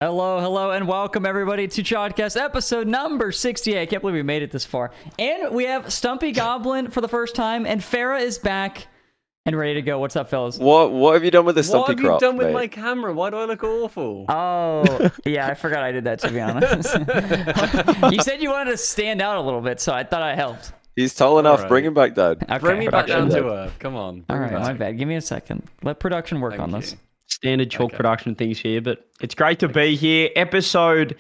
Hello, and welcome everybody to Chodcast episode number 68. I can't believe we made it this far. And we have Stumpy Goblin for the first time, and Ferra is back and ready to go. What's up, fellas? What have you done with the Stumpy crop? What have you done with mate? my camera? Why do I look awful? Oh, yeah, I forgot I did that, to be honest. You said you wanted to stand out a little bit, so I thought I helped. He's tall enough. Right. Bring him back down. Okay. Bring me back down Production. to earth. Come on. All bring me right, back. my bad. Give me a second. Let production work Thank on you. this. Standard chalk Okay. production things here, but it's great to be here. Episode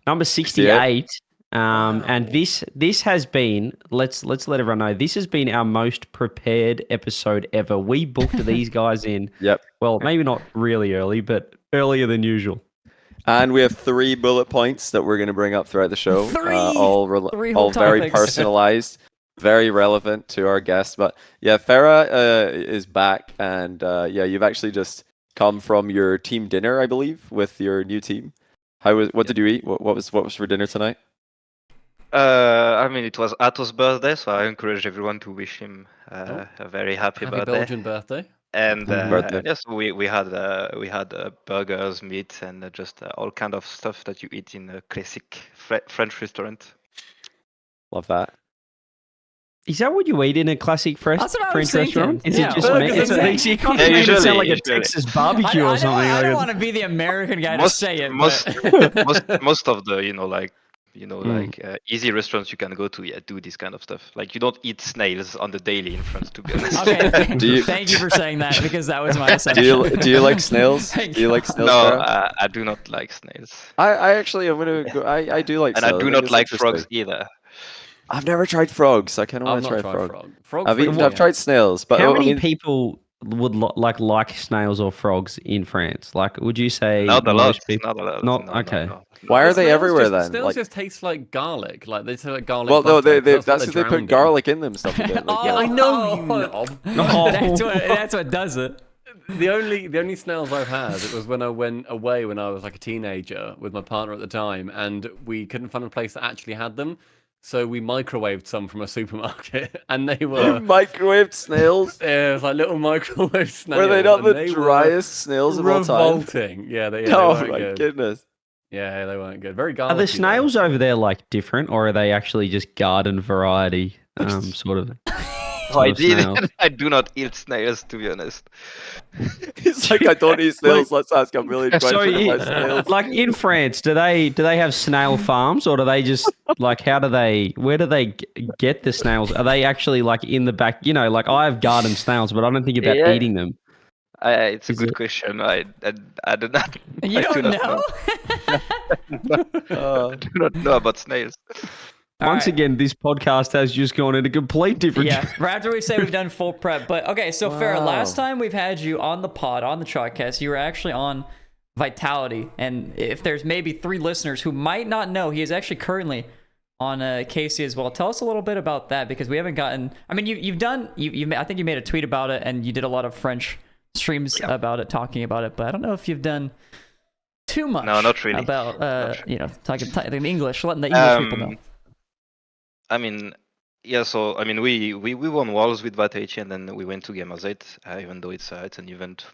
number 68. And this has been, let's let everyone know, this has been our most prepared episode ever. We booked these guys in, Yep. well, maybe not really early, but earlier than usual. And we have 3 bullet points that we're going to bring up throughout the show. Three all whole very topics. personalized, very relevant to our guest. But yeah, Ferra is back, and you've actually just come from your team dinner, I believe, with your new team. What did you eat? What was for dinner tonight? I mean, it was Ato's birthday, so I encourage everyone to wish him a very happy Happy birthday. Belgian birthday. And birthday. yes, we had burgers, meat, and just all kind of stuff that you eat in a classic French restaurant. Love that. Is that what you eat in a classic French That's what I was restaurant? thinking. Is Yeah, it just burgers meat? and It's- You can't Yeah, make it sound usually- like a usually. Texas barbecue or something. I don't like want to be the American guy to Most say it. most but- most of the Mm. easy restaurants you can go to do this kind of stuff. Like you don't eat snails on the daily in France, to be honest. Okay, Do you- thank you for saying that, because that was my assumption. Do you like snails? Thank Do you like snails? No, Ferra? I do not like snails, I actually am gonna go. I do like and snails. I do think not it's like interesting. frogs either. I've never tried frogs. I kind of I've want to not try tried frog. frog. I've tried snails, but How I many mean, people would like snails or frogs in France? Like, would you say Not a lot. most people? Not a lot. Not- no, okay. No. why are they Snails everywhere just, then? Snails Like, just taste like garlic. Like they taste like garlic. well, no, butter, that's what because they they're put drowned garlic in them. Stuff like that. Like, Yeah, I know, you Oh. knob. That's what does it. The only snails I've had, it was when I went away when I was like a teenager with my partner at the time, and we couldn't find a place that actually had them. So we microwaved some from a supermarket, and they You were microwaved snails? it was like little microwave snails. Were they not and the they were driest snails of all time? revolting. Yeah, they Oh weren't my good. goodness! Yeah, they weren't good. Very Are garlicky. the though. snails over there like different, or are they actually just garden variety sort of? So I Sort of did. snails. I do not eat snails, to be honest. It's like I don't eat snails. Let's ask a million So, questions about snails. like in France, do they have snail farms, or do they just like where do they get the snails? Are they actually like in the back? You know, like I have garden snails, but I don't think about Yeah. eating them. It's a Is good it- question. I do not. You I do don't not know? I do not know about snails. All Once right. again, this podcast has just gone in a complete different. Yeah, right after we say we've done full prep. But okay, so Farrah, Wow. last time we've had you on the pod, on the Chalkcast, you were actually on Vitality. And if there's maybe 3 listeners who might not know, he is actually currently on Casey as well. Tell us a little bit about that, because we haven't gotten. I mean, you've done. I think you made a tweet about it, and you did a lot of French streams about it, talking about it. But I don't know if you've done too much. No, not really. About Not talking in English, letting the English people know. I mean, yeah. So I mean, we won Worlds with Vitality, and then we went to Gamers 8. Even though it's an event,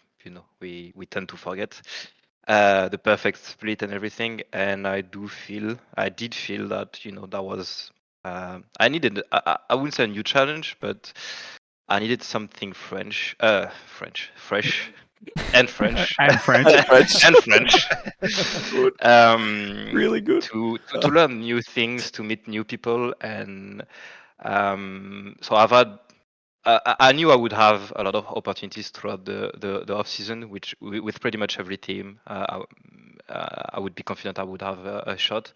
we tend to forget the perfect split and everything. And I did feel that that was I needed. I wouldn't say a new challenge, but I needed something fresh, and French. And French. and French. Really good. To learn new things, to meet new people, and so I've had. I knew I would have a lot of opportunities throughout the off season, which with pretty much every team, I would be confident I would have a shot.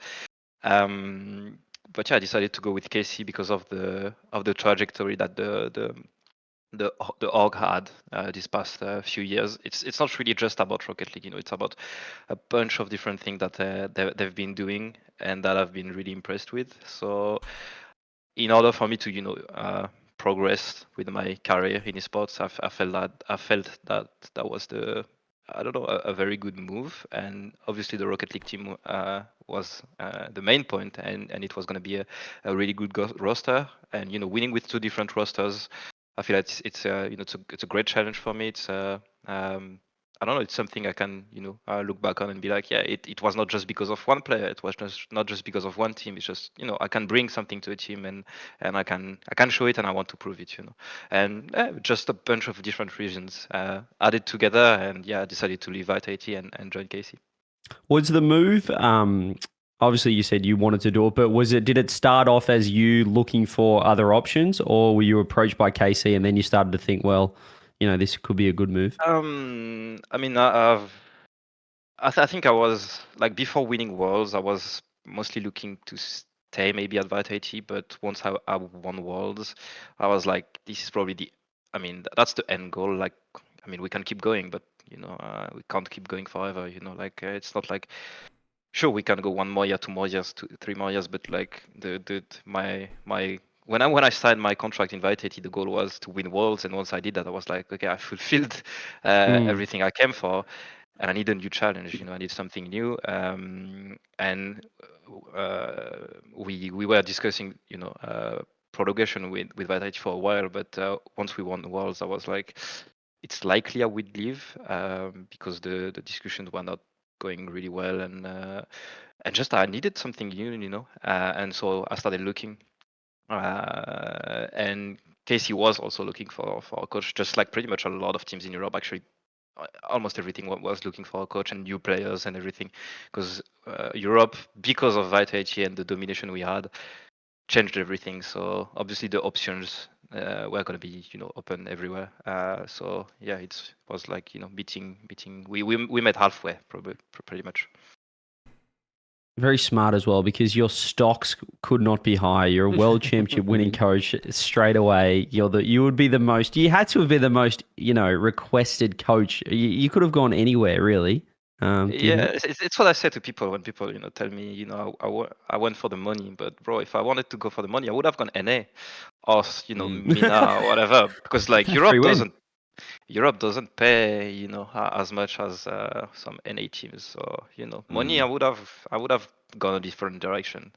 But yeah, I decided to go with Casey because of the trajectory that the org had these past few years. It's not really just about Rocket League, it's about a bunch of different things that they've been doing and that I've been really impressed with. So in order for me to progress with my career in esports, I felt that was a very good move. And obviously the Rocket League team was the main point, and it was going to be a really good roster. And winning with 2 different rosters, I feel like it's a great challenge for me. It's I don't know. It's something I can, look back on and be like, yeah, it was not just because of one player. It was just not just because of one team. It's just, I can bring something to a team and I can show it and I want to prove it, And just a bunch of different reasons added together, and I decided to leave Vitality and join Casey. Was the move? Obviously, you said you wanted to do it, but did it start off as you looking for other options, or were you approached by KC and then you started to think, well, this could be a good move? I mean, I think I was like, before winning Worlds, I was mostly looking to stay maybe at Vitality, but once I won Worlds, I was like, this is probably that's the end goal. Like, we can keep going, but we can't keep going forever. Like, it's not like, sure, we can go 1 more year, 2 more years, 3 more years, but like my when I signed my contract in Vitality, the goal was to win Worlds, and once I did that, I was like, okay, I fulfilled everything I came for, and I need a new challenge. I need something new. And we were discussing, prolongation with Vitality for a while, but once we won the Worlds, I was like, it's likely I would leave because the discussions were not going really well, and just I needed something new, and so I started looking. And Casey was also looking for a coach, just like pretty much a lot of teams in Europe. Actually, almost everything was looking for a coach and new players and everything, because Europe, because of Vitality and the domination we had, changed everything. So obviously the options were going to be open everywhere. So yeah, it was like beating. We met halfway, probably pretty much. Very smart as well, because your stocks could not be higher. You're a world championship winning coach straight away. You would be the most. You had to have been the most requested coach. You could have gone anywhere really. It's what I say to people when people tell me I went for the money, but bro, if I wanted to go for the money, I would have gone NA or Mina or whatever, because like Europe doesn't pay as much as some NA teams. So money, I would have gone a different direction.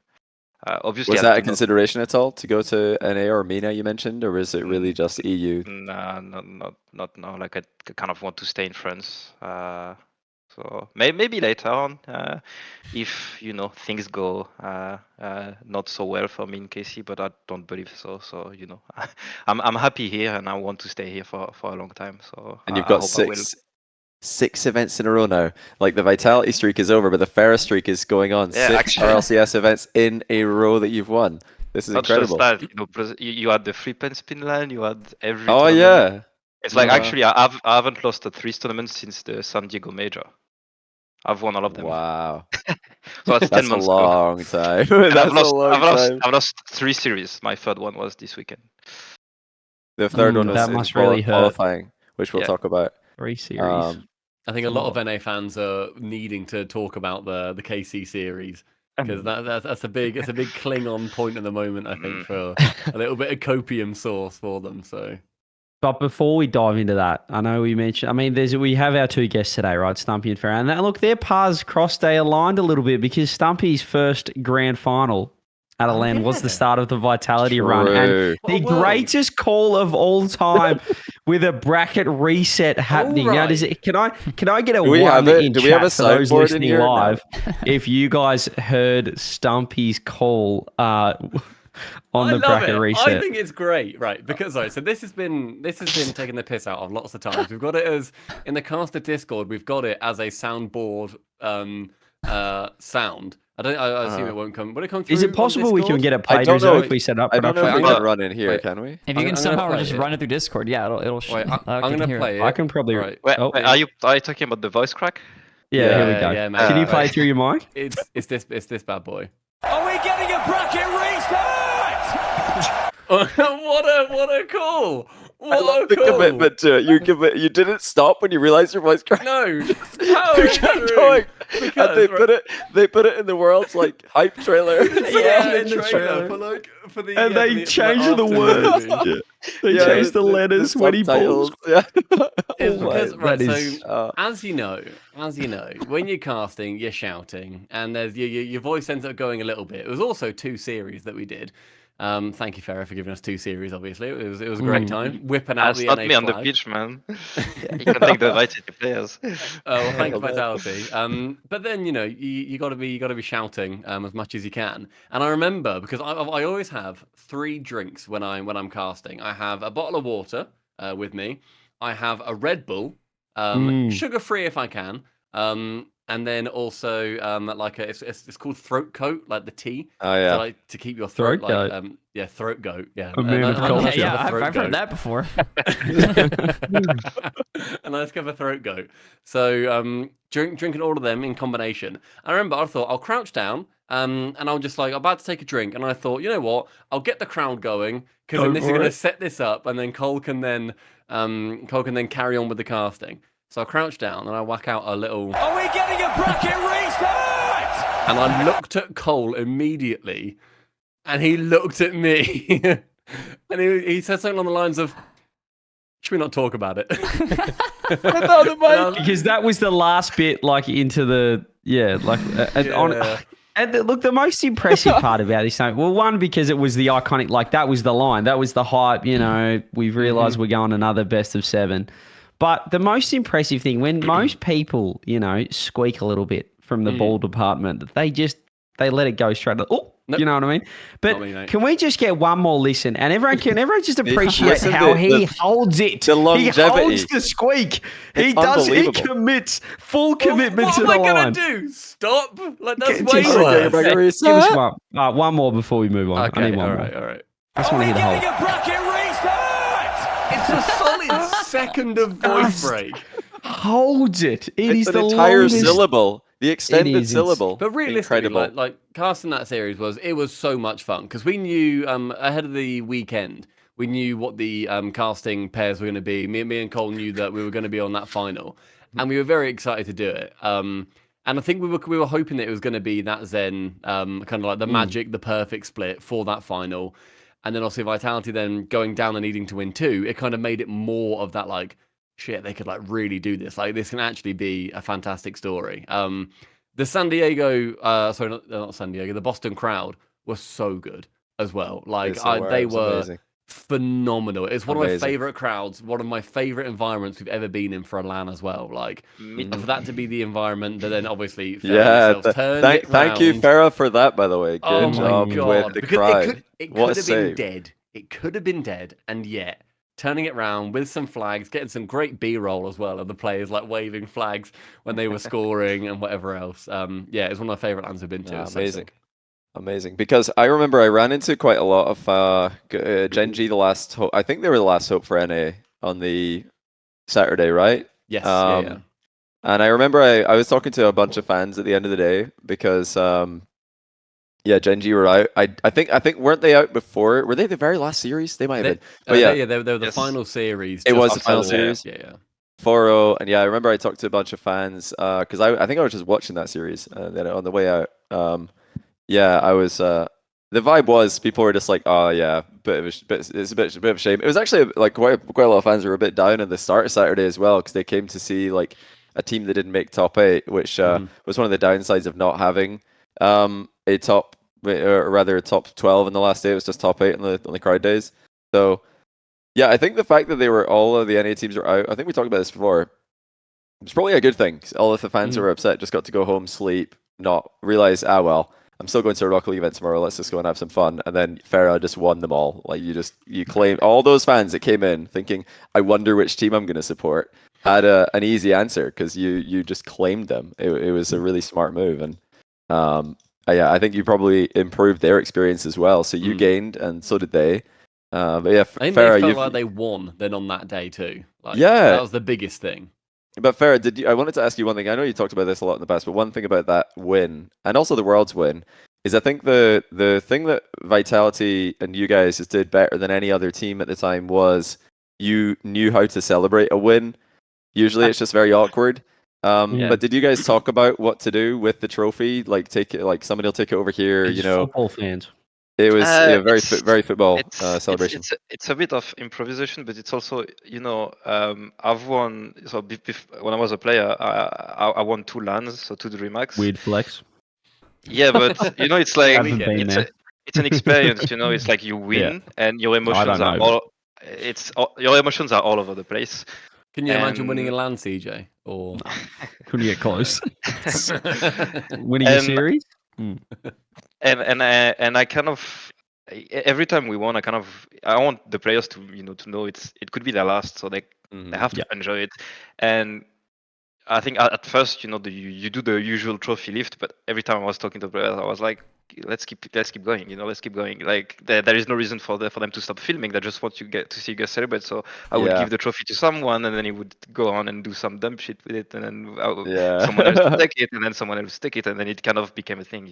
Obviously, Was that a consideration at all to go to NA or MENA you mentioned, or is it really just EU? Nah, not now. Like, I kind of want to stay in France. So maybe later on, if things go not so well for me in KC, but I don't believe so. So I'm happy here, and I want to stay here for a long time. So and you've got six events in a row now. Like, the Vitality streak is over, but the Ferra streak is going on. Yeah, 6 actually, RLCS events in a row that you've won. This is not incredible. just that, you had the free pen spin line, you had every. Oh tournament. yeah. It's like, actually, I haven't lost a 3 tournament since the San Diego Major. I've won all of them. Wow. So that's 10 months a long time. That's a long time. I've lost 3 series. My third one was this weekend. The third one was that must really qualifying, which we'll talk about. 3 series. I think a lot of NA fans are needing to talk about the KC series, because that's a big Klingon point at the moment. I think for a little bit of copium sauce for them. So. But before we dive into that, I know we mentioned, we have our 2 guests today, right? Stumpy and Ferra. And look, their paths crossed, they aligned a little bit, because Stumpy's first grand final at LAN was the start of the Vitality run. And the greatest call of all time, with a bracket reset happening. Now, can I get a one in chat for those listening live if you guys heard Stumpy's call on the bracket reset? I think it's great, right? Because so this has been taking the piss out of lots of times. We've got it as, in the caster Discord, we've got it as a soundboard sound. I assume it won't come. Will it come through? Is it possible we can get it played if we set up? I don't know if we can run in here, can we? If you can somehow just run it through Discord, yeah, it'll. I'm gonna play it. I can probably. Right. Wait, are you talking about the voice crack? Yeah, here we go. Yeah, can you play through your mic? It's this bad boy. Are we getting a bracket reset? What a call! I love the commitment to it. You didn't stop when you realized your voice cracked. No, you kept going. And they put it in the world's like hype trailer. In the trailer for the. And they changed the words. They changed the letters when he pulls. Yeah. It's because as you know, when you're casting, you're shouting, and there's your voice ends up going a little bit. It was also 2 series that we did. Thank you, Ferra, for giving us 2 series. Obviously, it was a great time whipping out That's the not NA me on the flag. pitch, man. You can take the Vitality players. Well, thank you, Well done. Vitality. But then you got to be shouting as much as you can. And I remember because I always have 3 drinks when I'm casting. I have a bottle of water with me. I have a Red Bull, sugar free if I can. And then also like it's called throat coat, like the tea. Oh yeah. So like to keep your throat, Throat like goat. throat goat. Yeah. A man of a culture. nice Yeah, cup of throat I've goat. heard that before. A nice cup of throat goat. So drinking all of them in combination. I remember I thought I'll crouch down and I'll just like I'm about to take a drink, and I thought, you know what, I'll get the crowd going because then Go this is for going to it. set this up, and then Cole can then carry on with the casting. So I crouch down and I whack out a little, Are we getting a bracket restart? and I looked at Cole immediately, and he looked at me, and he said something along the lines of, "Should we not talk about it?" Because that was the last bit, like into the And look, the most impressive part about this night, well, one, because it was the iconic, like that was the line, that was the hype. We've realised we're going another best of 7. But the most impressive thing, when most people, squeak a little bit from the ball department, they let it go straight. Oh, Nope. you know what I mean? But Not me, mate. can we just get one more listen? And everyone just appreciate Listen how to he the- holds it. the He longevity. holds the squeak. He It's does. He unbelievable. commits full commitment what to am the I line. gonna do? Stop? Like that's Just- way just- worse. Give us one more before we move on. I Okay, need one all more. right, all right. I just Are want we to hit a getting hole. a bracket restart? It's a solid second of voice break. Holds it. It's Is an the entire longest. syllable. The extended is. syllable. But realistically, Incredible. like casting that series was so much fun because we knew ahead of the weekend we knew what the casting pairs were going to be. Me and Cole knew that we were going to be on that final, and we were very excited to do it. And I think we were hoping that it was going to be that Zen kind of like the magic, the perfect split for that final. And then obviously Vitality then going down and needing to win 2, it kind of made it more of that like, shit, they could like really do this. Like this can actually be a fantastic story. The San Diego, not San Diego, the Boston crowd was so good as well. Like they It's were amazing. phenomenal. It's one of my Amazing. favorite crowds, one of my favorite environments we've ever been in for a LAN as well. Like Me for that to be the environment, but then obviously Ferra Yeah. themselves turned Thank it you, round. Farah, for that. By the way, good Oh job my god! with the Because crowd. it What could a have been save. dead. It could have been dead, and yet turning it round with some flags, getting some great B-roll as well of the players like waving flags when they were scoring and whatever else. Yeah, it's one of my favorite lands I've been to. Yeah, It's so amazing. sick. Amazing. Because I remember I ran into quite a lot of Gen G, the last hope. I think they were the last hope for NA on the Saturday, right? Yes, Um, yeah. And I remember I was talking to a bunch of fans at the end of the day because Gen G were out. I think weren't they out before? Were they the very last series? They might have been. But yeah, they were the Yes. final series. it just was the after final the- series. Yeah. 4-0, and yeah, I remember I talked to a bunch of fans because I think I was just watching that series, and then on the way out, I was. The vibe was people were just like, oh yeah, it's a bit of a shame. It was actually like quite a lot of fans were a bit down at the start of Saturday as well because they came to see like a team that didn't make top 8, which was one of the downsides of not having a top, or rather a top 12 in the last day. It was just top 8 on the crowd days. So yeah, I think the fact that they were all of the NA teams were out. I think we talked about this before. It's probably a good thing. All of the fans who were upset just got to go home, sleep, not realize, well, I'm still going to a Rocket League event tomorrow. Let's just go and have some fun. And then Ferra just won them all. Like you claim all those fans that came in thinking, I wonder which team I'm going to support, had an easy answer because you just claimed them. It was a really smart move, and I think you probably improved their experience as well. So you gained, and so did they. But yeah, I think Ferra, they felt like they won then on that day too. Like, Yeah. that was the biggest thing. But Ferra, I wanted to ask you one thing. I know you talked about this a lot in the past, but one thing about that win, and also the Worlds win, is I think the thing that Vitality and you guys just did better than any other team at the time was you knew how to celebrate a win. Usually it's just very awkward. But did you guys talk about what to do with the trophy? Like take it, like somebody will take it over here. It's football fans. It was It's- very football It's celebration. it's a bit of improvisation, but it's also I've won. So when I was a player, I won 2 LANs, so 2 DreamHacks. Weird flex. Yeah, but it's like Haven't been there. it's an experience, you know. It's like you win, and your emotions don't are know. your emotions are all over the place. Can you imagine winning a And- LAN, CJ? Or Couldn't get close. Winning a And- series? and I kind of every time we won, I want the players to to know it could be their last, so they have to enjoy it. And I think at first, you do the usual trophy lift, but every time I was talking to players, I was like, let's keep going, let's keep going. Like there is no reason for them to stop filming. They just want to see you guys celebrate. So I would give the trophy to someone, and then he would go on and do some dumb shit with it, and then someone else would take it, and then someone else would take it, and then it kind of became a thing.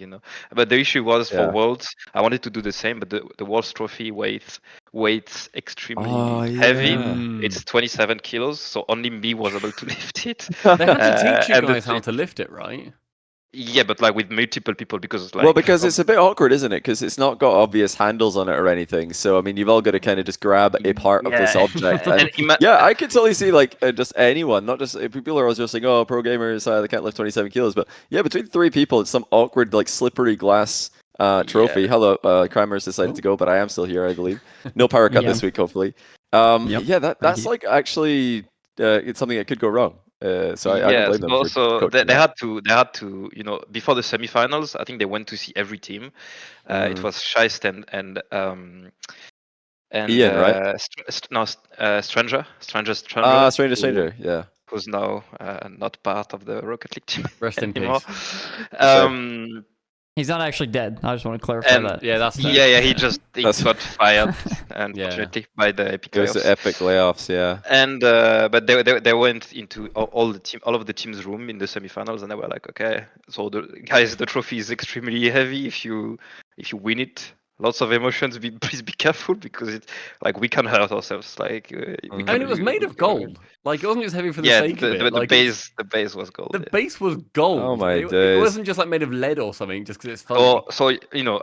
But the issue was for Worlds, I wanted to do the same, but the Worlds trophy weights extremely heavy. It's 27 kilos, so only me was able to lift it. they had to teach you guys how to lift it, right? Yeah, but like with multiple people, because because it's a bit awkward, isn't it? Because it's not got obvious handles on it or anything. So I mean, you've all got to kind of just grab a part of this object. And, I could totally see like just anyone, not just people are always just saying, "Oh, pro gamers, they can't lift 27 kilos." But yeah, between three people, it's some awkward like slippery glass trophy. Hello, Kramer's decided to go, but I am still here, I believe. No power cut this week, hopefully. Yeah, that's like actually it's something that could go wrong. So I don't blame them. Also, they had to, before the semifinals, I think they went to see every team. It was Scheist and Ian, right? Stranger. Stranger, yeah. Who's now not part of the Rocket League team Rest in anymore. peace. He's not actually dead. I just want to clarify that. Yeah, that's fair. Yeah, he got fired, unfortunately, by the Epic It was the Epic layoffs, yeah. And but they went into all of the team's room in the semifinals, and they were like, okay, so the trophy is extremely heavy. If you win it, lots of emotions. Please be careful, because it's like we can hurt ourselves. Like it was made of gold. Like it wasn't just heavy for the sake of it. The Like, base was gold. The base was gold. Oh my days! It wasn't just like made of lead or something, just because it's funny. So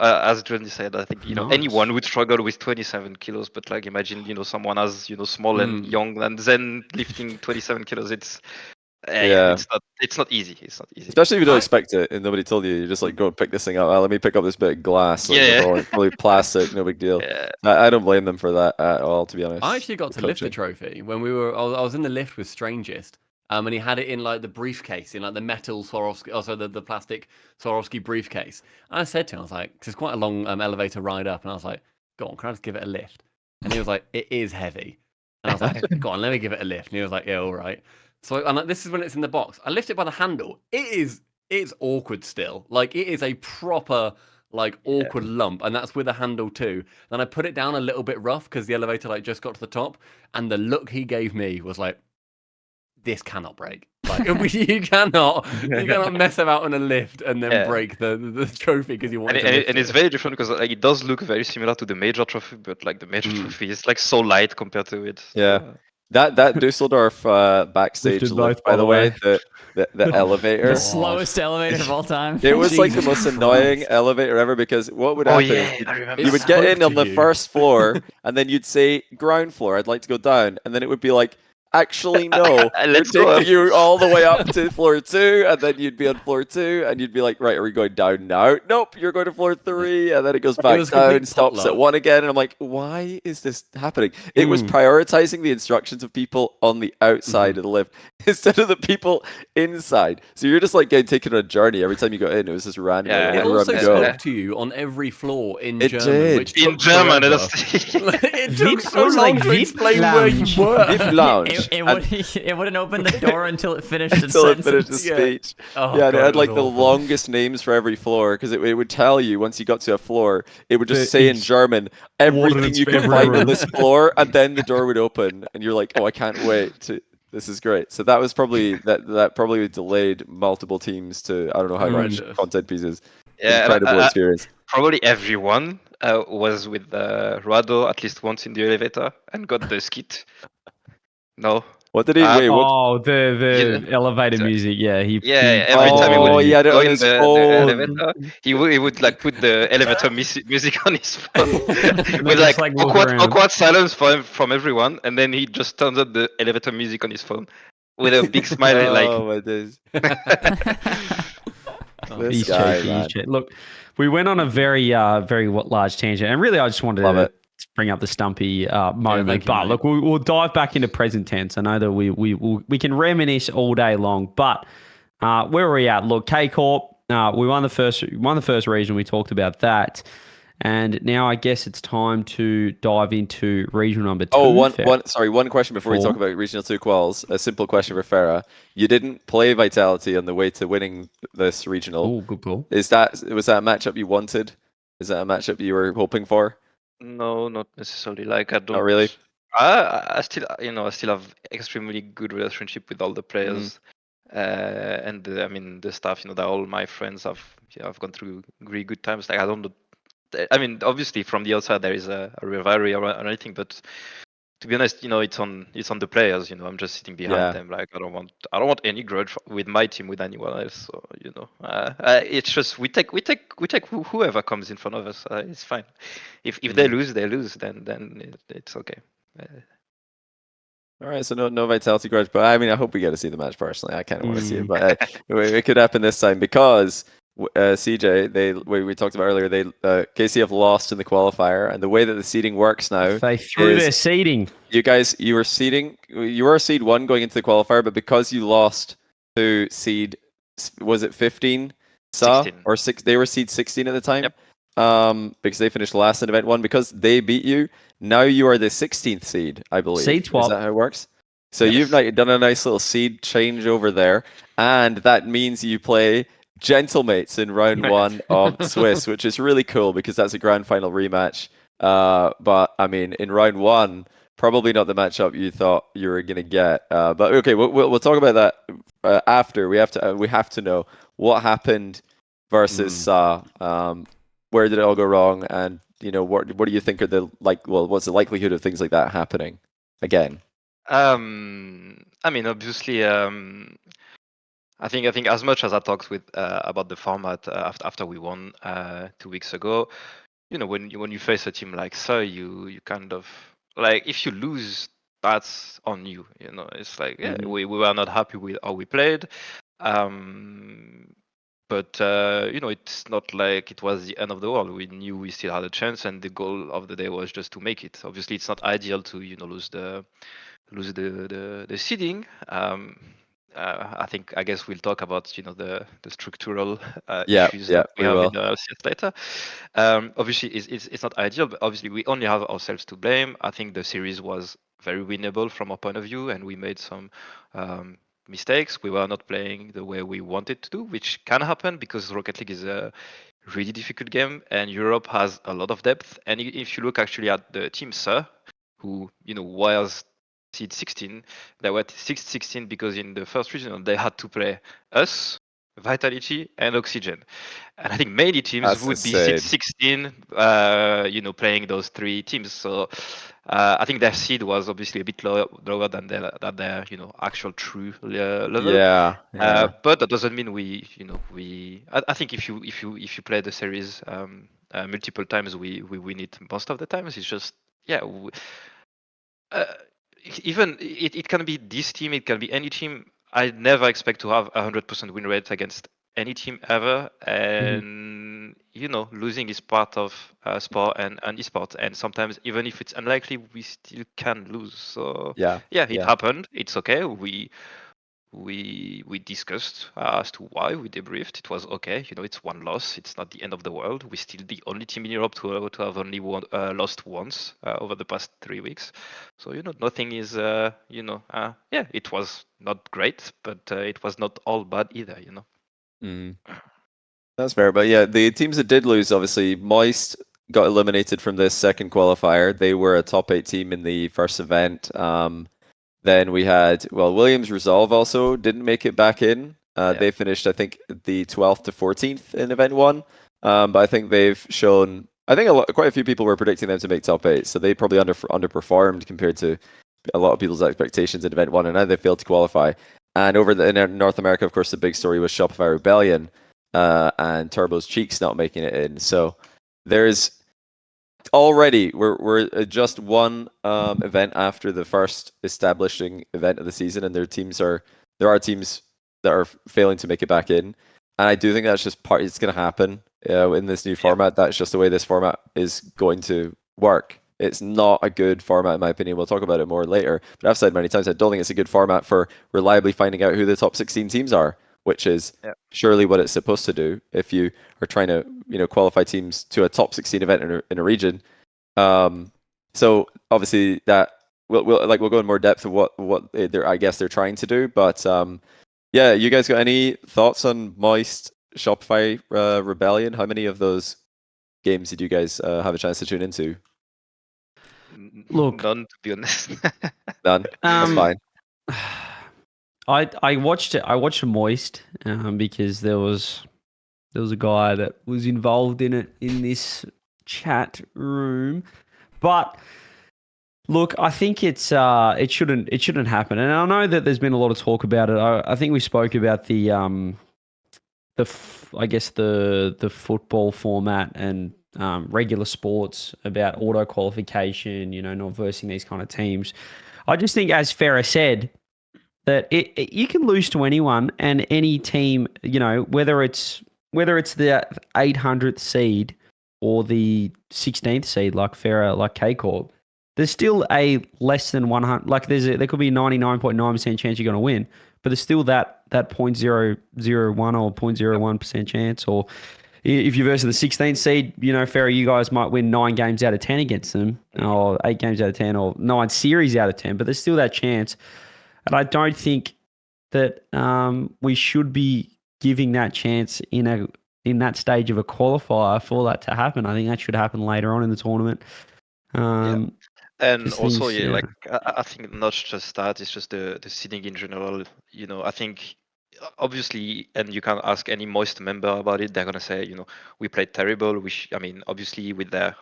as Johnny said, I think anyone would struggle with 27 kilos. But like imagine someone as small and young, and then lifting 27 kilos. It's not easy. It's not easy. Especially if you don't expect it and nobody told you. You just like go and pick this thing up. Let me pick up this bit of glass. Like, probably plastic, no big deal. Yeah. I don't blame them for that at all, to be honest. I actually got to lift the trophy when I was in the lift with Strangest. And he had it in like the briefcase, in like the metal Swarovski, also the plastic Swarovski briefcase. And I said to him, I was like, because it's quite a long elevator ride up, and I was like, go on, can I just give it a lift? And he was like, it is heavy. And I was like, go on, let me give it a lift. And he was like, yeah, all right. So I'm like, this is when it's in the box. I lift it by the handle. It's awkward still. Like it is a proper like awkward lump, and that's with a handle too. Then I put it down a little bit rough because the elevator like just got to the top, and the look he gave me was like, this cannot break. Like you cannot mess about on a lift and then break the trophy because you want it. And it's very different because like it does look very similar to the major trophy, but like the major trophy is like so light compared to it. Yeah. That Dusseldorf backstage lift, by the way, the elevator. The slowest elevator of all time. It was like the most annoying elevator ever, because what would happen is you would get in on the first floor and then you'd say ground floor, I'd like to go down, and then it would be like, actually no, let's go take you all the way up to floor 2, and then you'd be on floor 2 and you'd be like, right, are we going down now? Nope, you're going to floor 3, and then it goes back down, stops at 1 again, and I'm like, why is this happening? It was prioritizing the instructions of people on the outside of the lift instead of the people inside. So you're just like getting taken on a journey every time you got in. It was just random. It also spoke to you on every floor in German. Did. Which in German, it took so long to explain where you were. Lounge. It wouldn't open the door until it finished its until it sentence. finished the speech. And it had like the longest names for every floor, because it would tell you once you got to a floor, it would just say in German everything you could find on this floor, and then the door would open, and you're like, oh, I can't wait. This is great. So that was probably that probably delayed multiple teams to I don't know how much content pieces. Incredible experience. Probably everyone was with Rado at least once in the elevator and got the skit. No. What did he? Wait, what? Oh, the elevator music. Yeah, every time he would go in the elevator, he would like put the elevator music on his phone with like awkward silence from everyone, and then he just turns up the elevator music on his phone with a big smile. Like, oh my days. This He's guy, cheeky. man. He's cheeky. Look, we went on a very, very large tangent, and really, I just wanted Love to it. bring up the Stumpy moment. thank you, But mate. look, we'll dive back into present tense. I know that we can reminisce all day long, but where are we at? Look, K Corp, we won the first region. We talked about that. And now I guess it's time to dive into regional number 2. Oh, one question before we talk Four. about regional 2 quals. A simple question for Ferra. You didn't play Vitality on the way to winning this regional. Oh, good call. Was that a matchup you wanted? Is that a matchup you were hoping for? No, not necessarily. Like I don't. Not really. I still, I still have extremely good relationship with all the players, and I mean the staff. They're all my friends. I've gone through really good times. Like I don't. I mean, obviously from the outside there is a rivalry or anything, but to be honest, it's on the players. I'm just sitting behind them. Like I don't want any grudge with my team with anyone else. So it's just we take whoever comes in front of us. It's fine. If they lose, they lose. Then it's okay. All right, so no Vitality grudge, but I mean, I hope we get to see the match personally. I kind of want to see it, but it could happen this time because CJ, we talked about earlier, KC have lost in the qualifier, and the way that the seeding works now, They threw their seeding. You were seed 1 going into the qualifier, but because you lost to seed, was it 15? 16. Or 6? They were seed 16 at the time. Yep. Because they finished last in event 1, because they beat you. Now you are the 16th seed, I believe. Seed swap. Is that how it works? So Yes. you've done a nice little seed change over there, and that means you play Gentlemates in round 1 of Swiss, which is really cool because that's a grand final rematch. But I mean, in round 1, probably not the matchup you thought you were gonna get. But okay, we'll talk about that after. We have to know what happened versus Sa. Where did it all go wrong? And what do you think are what's the likelihood of things like that happening again? I mean, obviously, I think as much as I talked with about the format after we won 2 weeks ago, when you face a team like Sir, you kind of like if you lose, that's on you. It's like we were not happy with how we played. But it's not like it was the end of the world. We knew we still had a chance, and the goal of the day was just to make it. Obviously, it's not ideal to lose the seeding. I guess we'll talk about the structural issues that we have in the CS later. Obviously, it's not ideal, but obviously we only have ourselves to blame. I think the series was very winnable from our point of view, and we made some mistakes. We were not playing the way we wanted to do, which can happen because Rocket League is a really difficult game, and Europe has a lot of depth. And if you look actually at the team Sir, who was seed 16, they were 16 because in the first regional they had to play us, Vitality, and Oxygen. And I think many teams would be seed 16, playing those 3 teams. So I think their seed was obviously a bit lower than their actual true level. Yeah. But that doesn't mean I think if you play the series multiple times, we win it most of the times. It's just even it can be this team, it can be any team. I never expect to have 100% win rate against any team ever, and losing is part of sport and esport, and sometimes even if it's unlikely, we still can lose. So it happened. It's okay. We discussed as to why we debriefed. It was okay. It's one loss. It's not the end of the world. We're still the only team in Europe to have only lost once over the past 3 weeks. So nothing is it was not great, but it was not all bad either. That's fair, but yeah, the teams that did lose, obviously, Moist got eliminated from this second qualifier. They were a top 8 team in the first event. Then we had, Williams Resolve also didn't make it back in. They finished, I think, the 12th to 14th in event 1. But I think they've shown, quite a few people were predicting them to make top 8, so they probably underperformed compared to a lot of people's expectations in event 1, and now they failed to qualify. And in North America, of course, the big story was Shopify Rebellion and Turbo's Cheeks not making it in. So there's already we're just one event after the first establishing event of the season, and there are teams that are failing to make it back in. And I do think that's just part. It's going to happen in this new format. That's just the way this format is going to work. It's not a good format, in my opinion. We'll talk about it more later. But I've said many times, I don't think it's a good format for reliably finding out who the top 16 teams are, which is surely what it's supposed to do if you are trying to, qualify teams to a top 16 event in a region. So obviously that we'll go in more depth of what I guess they're trying to do. But yeah, you guys got any thoughts on Moist, Shopify, Rebellion? How many of those games did you guys have a chance to tune into? Look, none, to be honest. None. That's fine. I watched it. I watched Moist because there was a guy that was involved in it in this chat room, but look, I think it shouldn't happen. And I know that there's been a lot of talk about it. I think we spoke about the football format and regular sports about auto qualification, not versing these kind of teams. I just think, as Ferra said, that you can lose to anyone and any team, whether it's the 800th seed or the 16th seed, like Ferra, like K-Corp, there's still a less than 100. Like there could be a 99.9% chance you're going to win, but there's still that 0.001 or 0.01% chance. Or if you're versus the 16th seed, Ferra, you guys might win 9 games out of 10 against them, or 8 games out of 10, or 9 series out of 10. But there's still that chance, and I don't think that we should be giving that chance in that stage of a qualifier for that to happen. I think that should happen later on in the tournament. And also, I think not just that, it's just the seeding in general. I think obviously, and you can ask any Moist member about it, they're gonna say, we played terrible. Obviously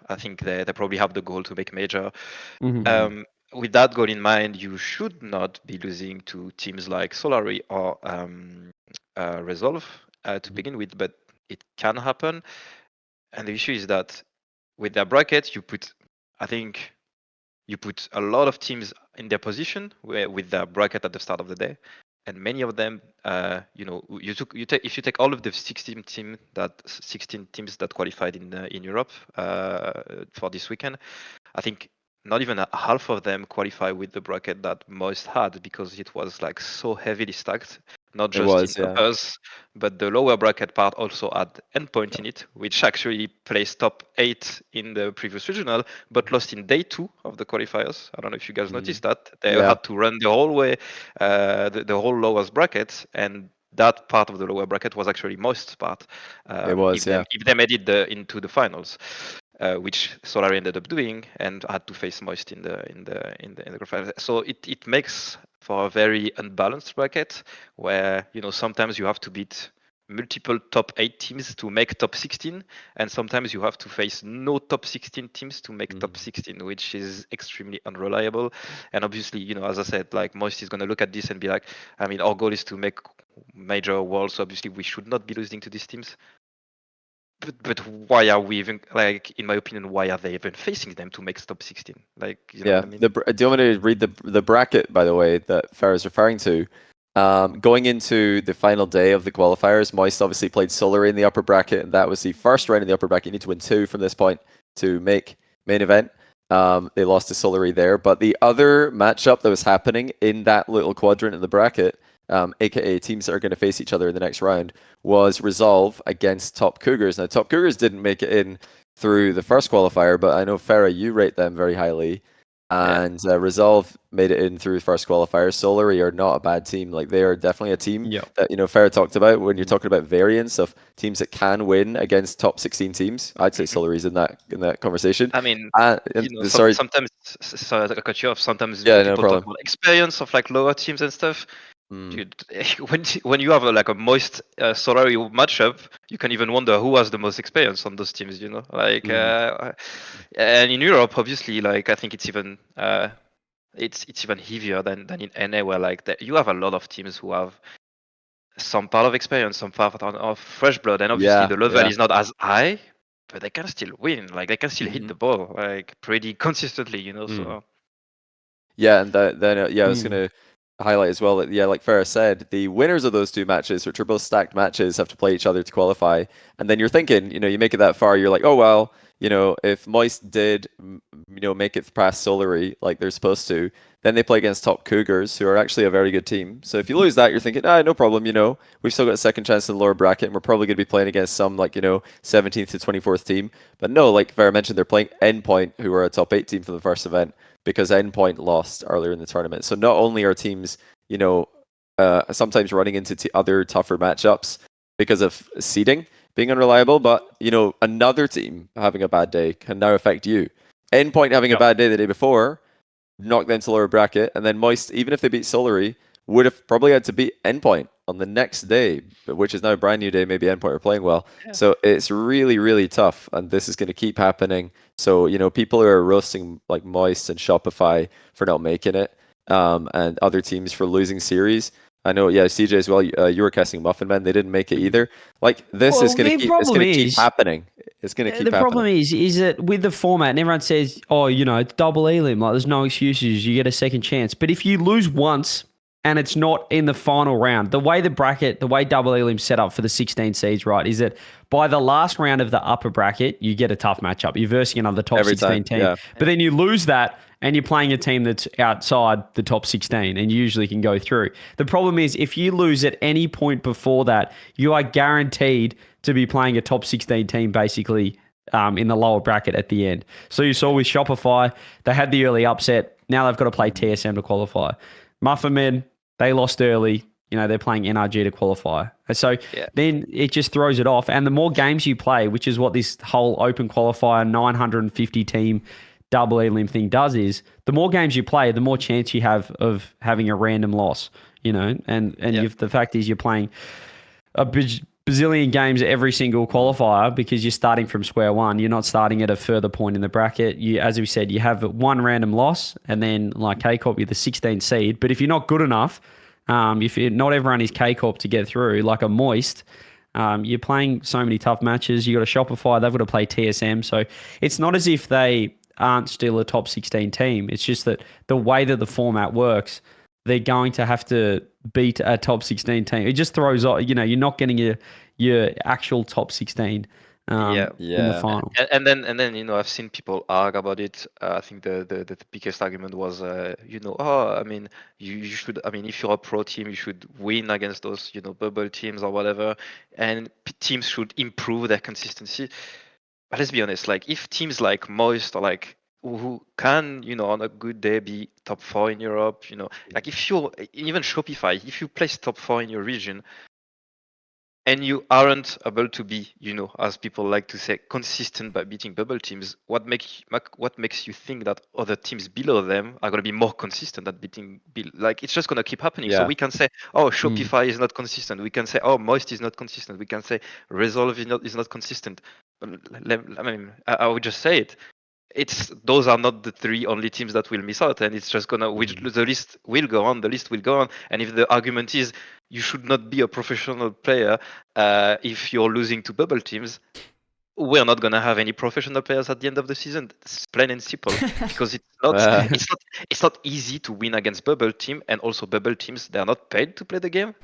I think they probably have the goal to make major. Mm-hmm. With that goal in mind, you should not be losing to teams like Solari or Resolve to begin with, but it can happen. And the issue is that with their bracket, you put a lot of teams in their position with their bracket at the start of the day, and many of them, if you take all of the 16 teams that qualified in Europe for this weekend, I think not even half of them qualify with the bracket that Moist had, because it was like so heavily stacked. Not just in numbers, but the lower bracket part also had Endpoint in it, which actually placed top 8 in the previous regional, but lost in day 2 of the qualifiers. I don't know if you guys noticed that. They had to run the whole way, the whole lowest bracket, and that part of the lower bracket was actually Moist's part. It was, if they made it into the finals. Which Solari ended up doing, and had to face Moist in the qualifiers. So it makes for a very unbalanced bracket, where sometimes you have to beat multiple top 8 teams to make top 16, and sometimes you have to face no top 16 teams to make top 16, which is extremely unreliable. And obviously, as I said, like Moist is going to look at this and be like, our goal is to make major worlds, so obviously we should not be losing to these teams. But why are we even, in my opinion, why are they even facing them to make top 16? Do you know what I mean? Do you want me to read the bracket, by the way, that Ferra is referring to? Going into the final day of the qualifiers, Moist obviously played Solari in the upper bracket, and that was the first round in the upper bracket. You need to win 2 from this point to make main event. They lost to Solari there, but the other matchup that was happening in that little quadrant in the bracket, aka teams that are going to face each other in the next round, was Resolve against Top Cougars. Now, Top Cougars didn't make it in through the first qualifier, but I know, Ferra, you rate them very highly. And Resolve made it in through first qualifier. Solari are not a bad team. Like, they are definitely a team that, Ferra talked about when you're talking about variance of teams that can win against top 16 teams. I'd say Solari's in that conversation. Sometimes, sorry to cut you off. Sometimes people talk about experience of lower teams and stuff. Dude, when you have a Moist Solari matchup, you can even wonder who has the most experience on those teams. And in Europe, obviously, I think it's even heavier than in NA, where you have a lot of teams who have some part of experience, some part of fresh blood, and obviously the level is not as high, but they can still win. They can still hit the ball pretty consistently. So. Yeah, and then I was gonna highlight as well that, yeah, like Ferra said, the winners of those two matches, which are both stacked matches, have to play each other to qualify. And then you're thinking, you make it that far, you're like, oh, well, if Moist did, make it past Solary like they're supposed to, then they play against top Cougars, who are actually a very good team. So if you lose that, you're thinking, no problem, we've still got a second chance in the lower bracket, and we're probably going to be playing against some, 17th to 24th team. But no, like Ferra mentioned, they're playing Endpoint, who are a top 8 team for the first event, because Endpoint lost earlier in the tournament. So not only are teams, sometimes running into other tougher matchups because of seeding being unreliable, but, another team having a bad day can now affect you. Endpoint having a bad day the day before knocked them to lower bracket, and then Moist, even if they beat Solary, would have probably had to beat Endpoint on the next day, which is now a brand new day. Maybe Endpoint are playing well. Yeah. So it's really, really tough, and this is going to keep happening. So, people who are roasting like Moist and Shopify for not making it, and other teams for losing series. I know, yeah, CJ as well, you were casting Muffin Man. They didn't make it either. Like, this is going to keep happening. It's going to keep happening. The problem is that with the format, and everyone says, oh, it's double elim. Like, there's no excuses. You get a second chance. But if you lose once and it's not in the final round, the way double elim's set up for the 16 seeds, right, is that by the last round of the upper bracket, you get a tough matchup. You're versing another top 16 team. Yeah. But then you lose that, and you're playing a team that's outside the top 16 and you usually can go through. The problem is if you lose at any point before that, you are guaranteed to be playing a top 16 team basically in the lower bracket at the end. So you saw with Shopify, they had the early upset. Now they've got to play TSM to qualify. Muffin Men, they lost early. They're playing NRG to qualify. So then it just throws it off. And the more games you play, which is what this whole open qualifier 950 team double elim thing does, is the more games you play, the more chance you have of having a random loss, and the fact is you're playing a bazillion games at every single qualifier because you're starting from square one. You're not starting at a further point in the bracket. As we said, you have one random loss, and then like K-Corp, you're the 16th seed. But if you're not good enough, if not everyone is K-Corp to get through, like a Moist, you're playing so many tough matches. You got a Shopify, they've got to play TSM. So it's not as if they aren't still a top 16 team. It's just that the way that the format works, they're going to have to beat a top 16 team. It just throws off, you're not getting your actual top 16 in the final. And then I've seen people argue about it. I think the biggest argument was you should, if you're a pro team, you should win against those bubble teams or whatever, and teams should improve their consistency. But let's be honest, like if teams like Moist or like who can, on a good day be top 4 in Europe, like if you're even Shopify, if you place top 4 in your region and you aren't able to be, as people like to say, consistent by beating bubble teams, what makes you think that other teams below them are going to be more consistent at beating? Like it's just going to keep happening. Yeah. So we can say, oh, Shopify is not consistent. We can say, oh, Moist is not consistent. We can say Resolve is not consistent. I would just say it. Those are not the 3 only teams that will miss out, and it's just the list will go on. The list will go on, and if the argument is you should not be a professional player if you're losing to bubble teams, we're not gonna have any professional players at the end of the season. It's plain and simple because it's not easy to win against bubble team, and also bubble teams, they are not paid to play the game,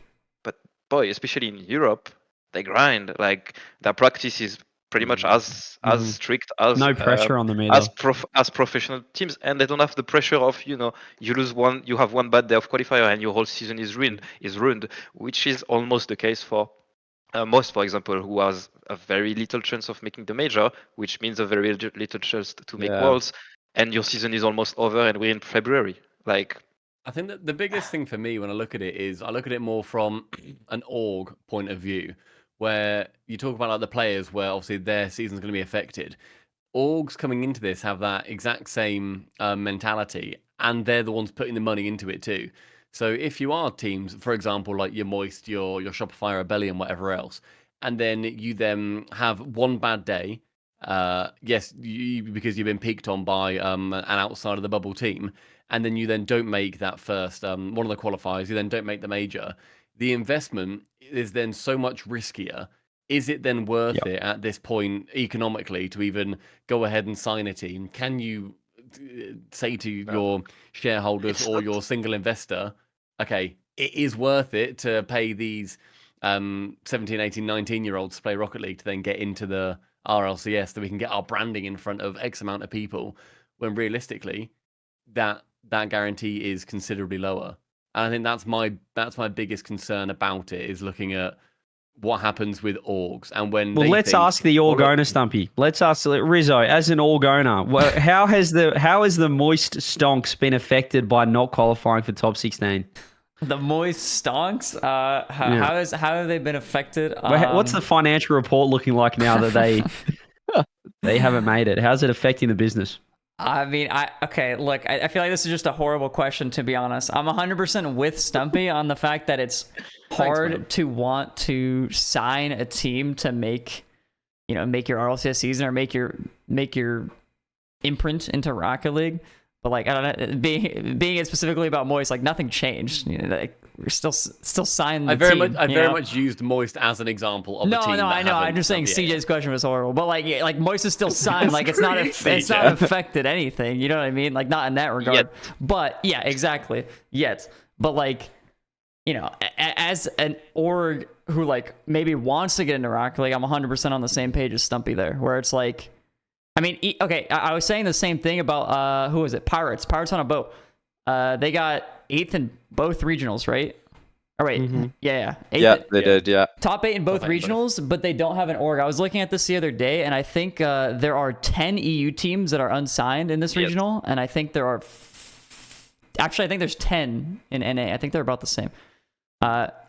but boy, especially in Europe, they grind. Like their practice is pretty much as strict as no pressure on them as professional teams, and they don't have the pressure of you lose one, you have one bad day of qualifier and your whole season is ruined, which is almost the case for Moist, for example, who has a very little chance of making the major, which means a very little chance to make Worlds, and your season is almost over and we're in February. Like, I think that the biggest thing for me when I look at it is I look at it more from an org point of view, where you talk about like the players where obviously their season's going to be affected. Orgs coming into this have that exact same mentality, and they're the ones putting the money into it too. So if you are teams, for example, like your Moist, your Shopify Rebellion, whatever else, and then you have one bad day, because you've been peaked on by an outside of the bubble team, and then you then don't make that first one of the qualifiers, you then don't make the major. The investment is then so much riskier. Is it then worth it at this point economically to even go ahead and sign a team? Can you say to your shareholders or your single investor, okay, it is worth it to pay these 17, 18, 19-year-olds to play Rocket League to then get into the RLCS, that we can get our branding in front of X amount of people, when realistically, that guarantee is considerably lower. And I think that's my biggest concern about it, is looking at what happens with orgs. And when let's ask the org owner, Stumpy. Let's ask Rizzo, as an org owner, how has the Moist Stonks been affected by not qualifying for top 16? The Moist Stonks? How have they been affected? What's the financial report looking like now that they haven't made it? How's it affecting the business? I mean, look, I feel like this is just a horrible question, to be honest. I'm 100% with Stumpy on the fact that it's hard to want to sign a team to make your RLCS season or make your imprint into Rocket League. But like, I don't know, being it specifically about Moist, like nothing changed. Like, we're still signed the team. I very much used Moist as an example of a team. No, I know. I'm just saying CJ's question was horrible, but like Moist is still signed. Like it's not affected anything. You know what I mean? Like not in that regard. Yet. But yeah, exactly. Yet, but like, as an org who like maybe wants to get into Rocket League, I'm 100% on the same page as Stumpy there, where it's like, I mean, okay, I was saying the same thing about who was it? Pirates on a boat. They got 8th in both regionals, right? Or wait, yeah. They did, yeah. Top 8 in both regionals, but they don't have an org. I was looking at this the other day, and I think there are 10 EU teams that are unsigned in this regional, and I think there are actually, I think there's 10 in NA. I think they're about the same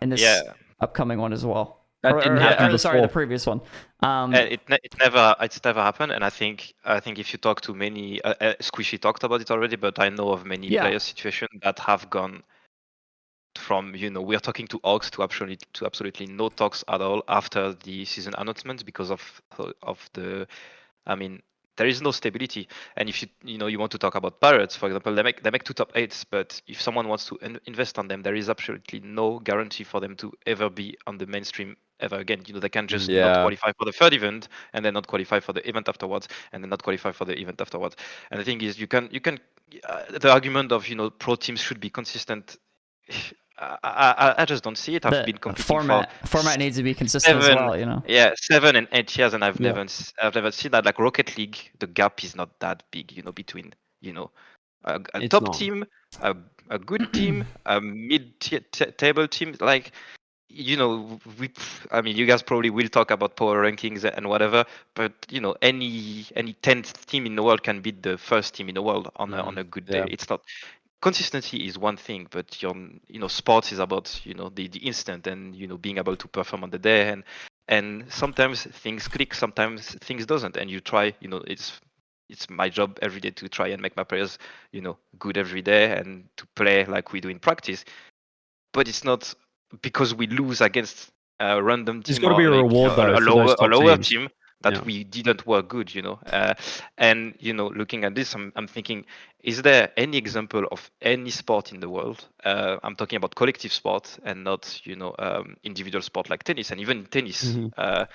in this upcoming one as well. The previous one. It's never happened, and I think if you talk to many, Squishy talked about it already, but I know of many player situations that have gone from we're talking to orgs to absolutely no talks at all after the season announcement because of the, I mean, there is no stability. And if you want to talk about Pirates, for example, they make 2 top 8s, but if someone wants to invest on them, there is absolutely no guarantee for them to ever be on the mainstream ever again. They can just not qualify for the 3rd event, and then not qualify for the event afterwards, and then not qualify for the event afterwards. And the thing is, you can the argument of pro teams should be consistent. I just don't see it. I've been competing format needs to be consistent as well, Yeah, 7 and 8 years, and I've never seen that. Like Rocket League, the gap is not that big, between a top team, a good team, a mid-table team. Like, I mean, you guys probably will talk about power rankings and whatever, but any 10th team in the world can beat the 1st team in the world on a good day. It's not. Consistency is one thing, but sports is about the instant and being able to perform on the day, and sometimes things click, sometimes things doesn't, and you try. It's my job every day to try and make my players good every day and to play like we do in practice. But it's not because we lose against a random team. There's got to be a reward though. A lower team that we didn't work good, and looking at this, I'm thinking, is there any example of any sport in the world? I'm talking about collective sport and not individual sport like tennis, and even tennis.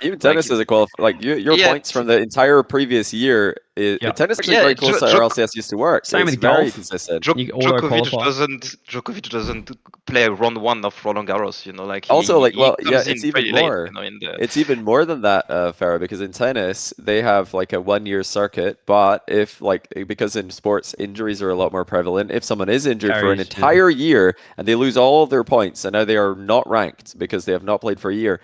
Even tennis is a qualifier. Like your points from the entire previous year. Tennis is very close to how RLCS used to work. Same with very golf. Consistent. Djokovic doesn't play round 1 of Roland Garros. It's even more. It's even more than that, Ferra, because in tennis they have like a 1-year circuit, but because in sports injuries are a lot more prevalent, if someone is injured for an entire year and they lose all of their points and now they are not ranked because they have not played for a year,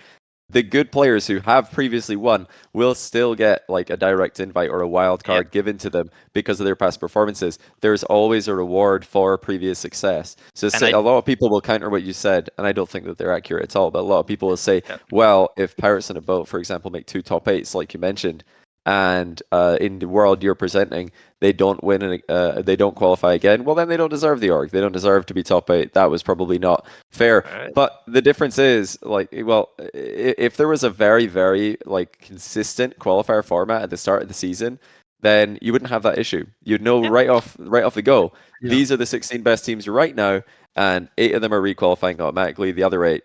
the good players who have previously won will still get like a direct invite or a wild card given to them because of their past performances. There's always a reward for previous success. So a lot of people will counter what you said, and I don't think that they're accurate at all, but a lot of people will say, well, if Pirates on a boat, for example, make 2 top 8s, like you mentioned, and in the world you're presenting, they don't win and they don't qualify again, well, then they don't deserve the org. They don't deserve to be top 8. That was probably not fair. Right. But the difference is, if there was a very, very consistent qualifier format at the start of the season, then you wouldn't have that issue. You'd know right off the go. Yeah. These are the 16 best teams right now, and 8 of them are requalifying automatically. The other 8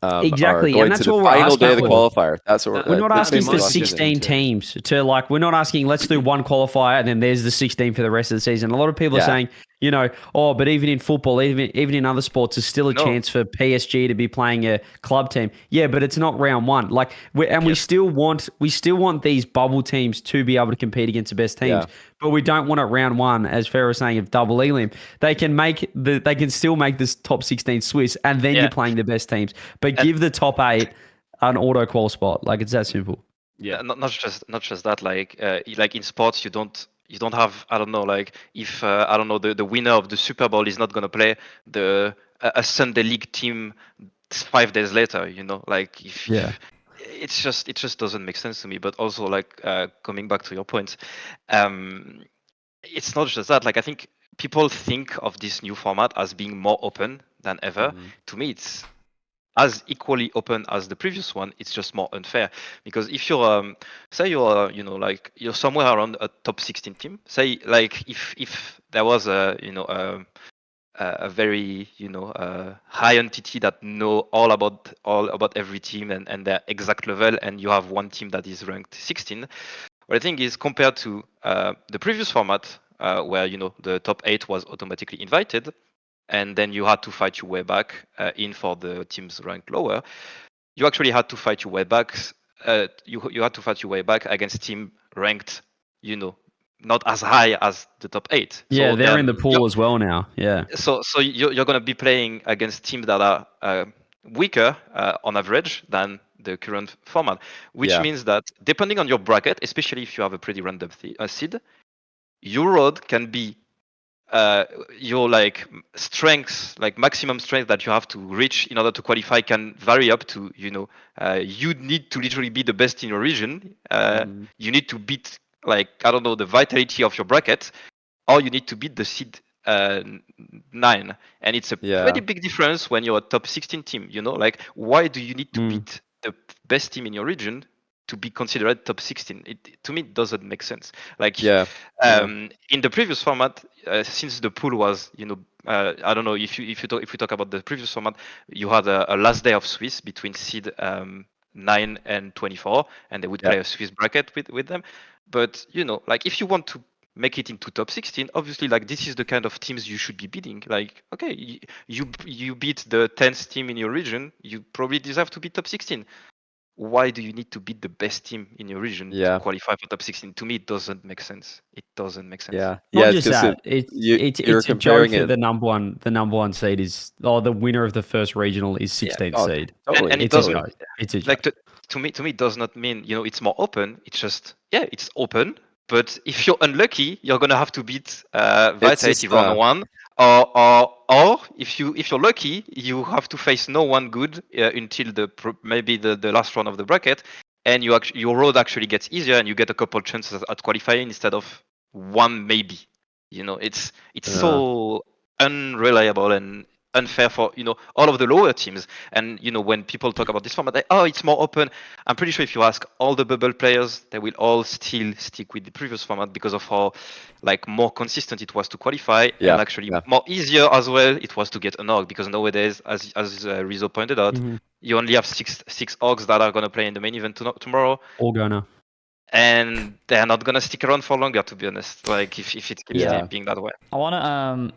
exactly, and that's what we're asking. Final day of the qualifier. That's what we're not asking for 16 teams to we're not asking let's do 1 qualifier and then there's the 16 for the rest of the season. A lot of people are saying You know, but even in football, even in other sports, there's still a No. chance for PSG to be playing a club team. Yeah, but it's not round one. Like, we Yes. still want these bubble teams to be able to compete against the best teams. Yeah. But we don't want it round one, as Ferra was saying, of double elim. They can still make this top 16 Swiss, and then Yeah. you're playing the best teams. But And- give the top 8 an auto qual spot. Like, it's that simple. Yeah. Not just that. Like in sports, you don't have, I don't know, like if I don't know, the winner of the Super Bowl is not gonna play a Sunday league team 5 days later. You know, like if it just doesn't make sense to me. But also, like coming back to your point, it's not just that. Like I think people think of this new format as being more open than ever. To me, it's as equally open as the previous one. It's just more unfair because if you're say you're like you're somewhere around a top 16 team, say like if there was a very high entity that know all about every team and their exact level, and you have one team that is ranked 16. What I think is, compared to the previous format where the top 8 was automatically invited, and then you had to fight your way back in for the teams ranked lower. You actually had to fight your way back. You had to fight your way back against team ranked, not as high as the top 8. Yeah, So they're in then the pool as well now. Yeah. So you're going to be playing against teams that are weaker on average than the current format, which Yeah. means that depending on your bracket, especially if you have a pretty random seed, your road can be your like strengths, like maximum strength that you have to reach in order to qualify, can vary up to you need to literally be the best in your region. You need to beat, like, I don't know, the vitality of your bracket, or you need to beat the seed 9, and it's a pretty big difference when you're a top 16 team. Like, why do you need to beat the best team in your region to be considered top 16? To me, it doesn't make sense. Like, in the previous format, since the pool was, I don't know, if we talk about the previous format, you had a last day of Swiss between seed 9 and 24, and they would play a Swiss bracket with them. But like, if you want to make it into top 16, obviously, like, this is the kind of teams you should be beating. Like, okay, you beat the 10th team in your region, you probably deserve to be top 16. Why do you need to beat the best team in your region to qualify for top 16? To me, it doesn't make sense. It doesn't make sense. Yeah. Not It's just that. It's a joke that the number one seed is, the winner of the first regional is 16th seed. Totally. And it It's a doesn't. joke. It's a joke. Like, to me, it does not mean it's more open. It's just, it's open. But if you're unlucky, you're gonna have to beat Vitality round 1, or if you're lucky, you have to face no one good until maybe the last round of the bracket, and your road actually gets easier, and you get a couple chances at qualifying instead of one maybe. It's so unreliable and unfair for all of the lower teams. And when people talk about this format, it's more open. I'm pretty sure if you ask all the bubble players, they will all still stick with the previous format because of how like more consistent it was to qualify, and actually more easier as well it was to get an org, because nowadays, as Rizzo pointed out, you only have six orgs that are going to play in the main event tomorrow. All gonna. And they're not going to stick around for longer, to be honest, like if it keeps being that way. I want to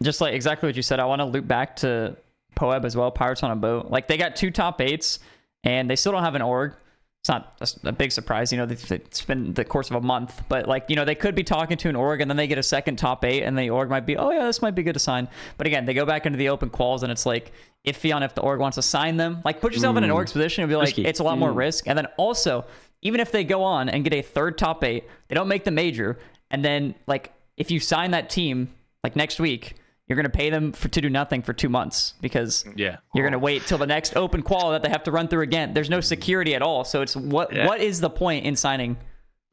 just like exactly what you said, I want to loop back to Poeb as well, Pirates on a Boat. Like, they got 2 top 8s, and they still don't have an org. It's not a big surprise, it's been the course of a month, but like, they could be talking to an org, and then they get a second top 8, and the org might be, oh yeah, this might be good to sign. But again, they go back into the open quals, and it's like iffy on if the org wants to sign them. Like, put yourself in an org's position and be like, it's a lot more risk. And then also, even if they go on and get a third top 8, they don't make the major, and then like, if you sign that team like next week, you're going to pay them to do nothing for 2 months, because you're going to wait till the next open qual that they have to run through again. There's no security at all. So it's what is the point in signing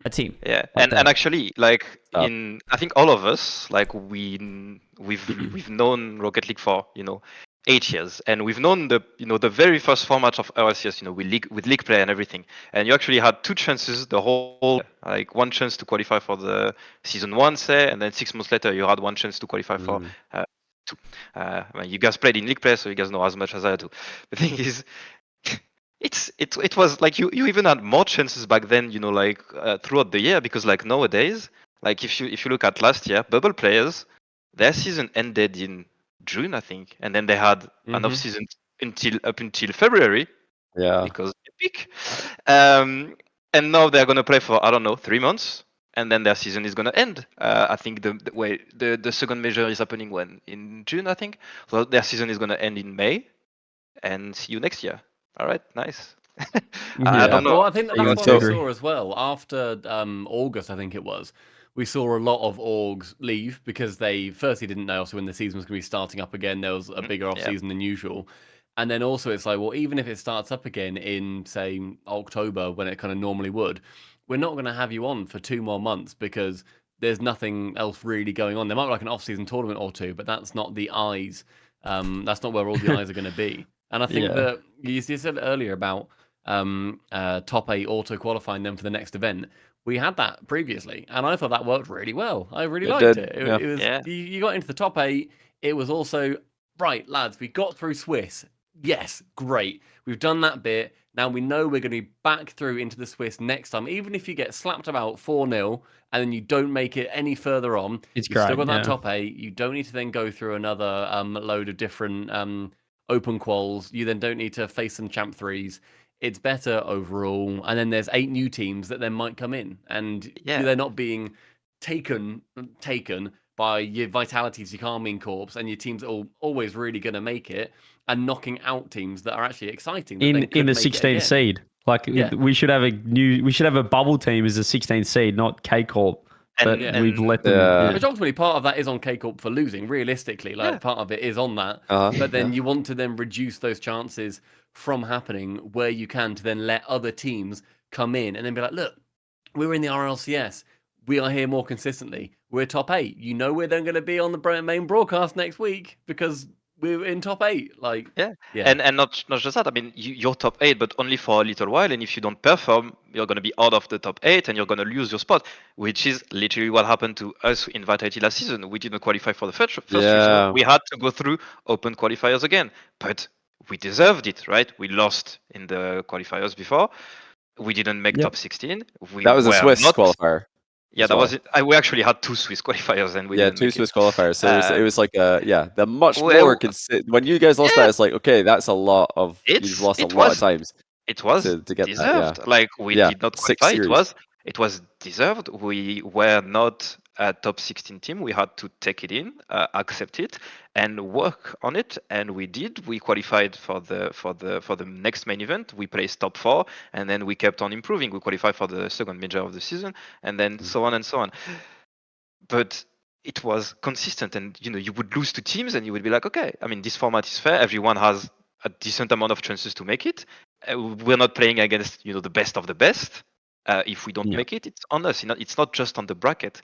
a team? Yeah, and actually, like, I think all of us, like, we've known Rocket League for 8 years, and we've known the very first format of RLCS, with league play and everything. And you actually had 2 chances the whole, like, 1 chance to qualify for the season 1, say, and then 6 months later you had 1 chance to qualify for 2. You guys played in league play, so you guys know as much as I do. The thing is, it was like you even had more chances back then, throughout the year, because like nowadays, like if you look at last year, bubble players their season ended in June, I think, and then they had an Mhm. off season up until February Yeah. because Epic. And now they're gonna play for, I don't know, 3 months, and then their season is gonna end. I think the second major is happening when, in June, I think. So their season is gonna end in May, and see you next year. All right, nice. I don't know. Well, I think You that's got what we February. saw as well. After August, I think it was, we saw a lot of orgs leave because they firstly didn't know also when the season was going to be starting up again. There was a bigger off Yeah. season than usual. And then also it's like, well, even if it starts up again in, say, October, when it kind of normally would, we're not going to have you on for 2 more months because there's nothing else really going on. There might be like an off-season tournament or two, but that's not the eyes. That's not where all the eyes are going to be. And I think Yeah. that you said earlier about top 8 auto qualifying them for the next event. We had that previously, and I thought that worked really well. I really It liked did, it. yeah. It was Yeah. you got into the top 8. It was also right, lads. We got through Swiss. Yes, great. We've done that bit. Now we know we're going to be back through into the Swiss next time. Even if you get slapped about 4-0 and then you don't make it any further on, It's you've still great, got that yeah. top 8. You don't need to then go through another load of different open quals. You then don't need to face some champ 3s. It's better overall. And then there's 8 new teams that then might come in, and Yeah. they're not being taken by your Vitalities, your Karmine Corps, and your teams that are always really going to make it, and knocking out teams that are actually exciting. That then In could the make it 16th again. seed. Like Yeah. we should have a bubble team as a 16th seed, not K Corp. But And- we've and- let them. Yeah. Which ultimately part of that is on K-Corp for losing, realistically. Like Yeah. part of it is on that. Uh-huh, But then yeah. you want to then reduce those chances from happening where you can to then let other teams come in and then be like, look, we're in the RLCS. We are here more consistently. We're top 8. You know we're then going to be on the main broadcast next week because we're in top 8. Like, Yeah. yeah. And not just that. I mean, you're top 8, but only for a little while. And if you don't perform, you're going to be out of the top 8, and you're going to lose your spot, which is literally what happened to us in Vitality last season. We didn't qualify for the first Yeah. regional. We had to go through open qualifiers again, but we deserved it, right? We lost in the qualifiers before. We didn't make Yep. top 16. We That was a were Swiss not. qualifier. Yeah, as that well. was it. We actually had 2 Swiss qualifiers, and we Yeah, didn't 2 make Swiss it. qualifiers. So it was like the much Well, more when you guys lost yeah. that, it's like, okay, that's a lot of you've lost a lot of times It was to get that. deserved. Yeah. Like we Yeah, did not 6 qualify. series. It was deserved. We were not a top 16 team. We had to take it in, accept it, and work on it. And we did. We qualified for the next main event. We placed top 4, and then we kept on improving. We qualified for the second major of the season, and then so on and so on. But it was consistent, and you would lose to teams, and you would be like, okay, I mean, this format is fair. Everyone has a decent amount of chances to make it. We're not playing against the best of the best. If we don't Yeah. make it, it's on us. It's not just on the bracket.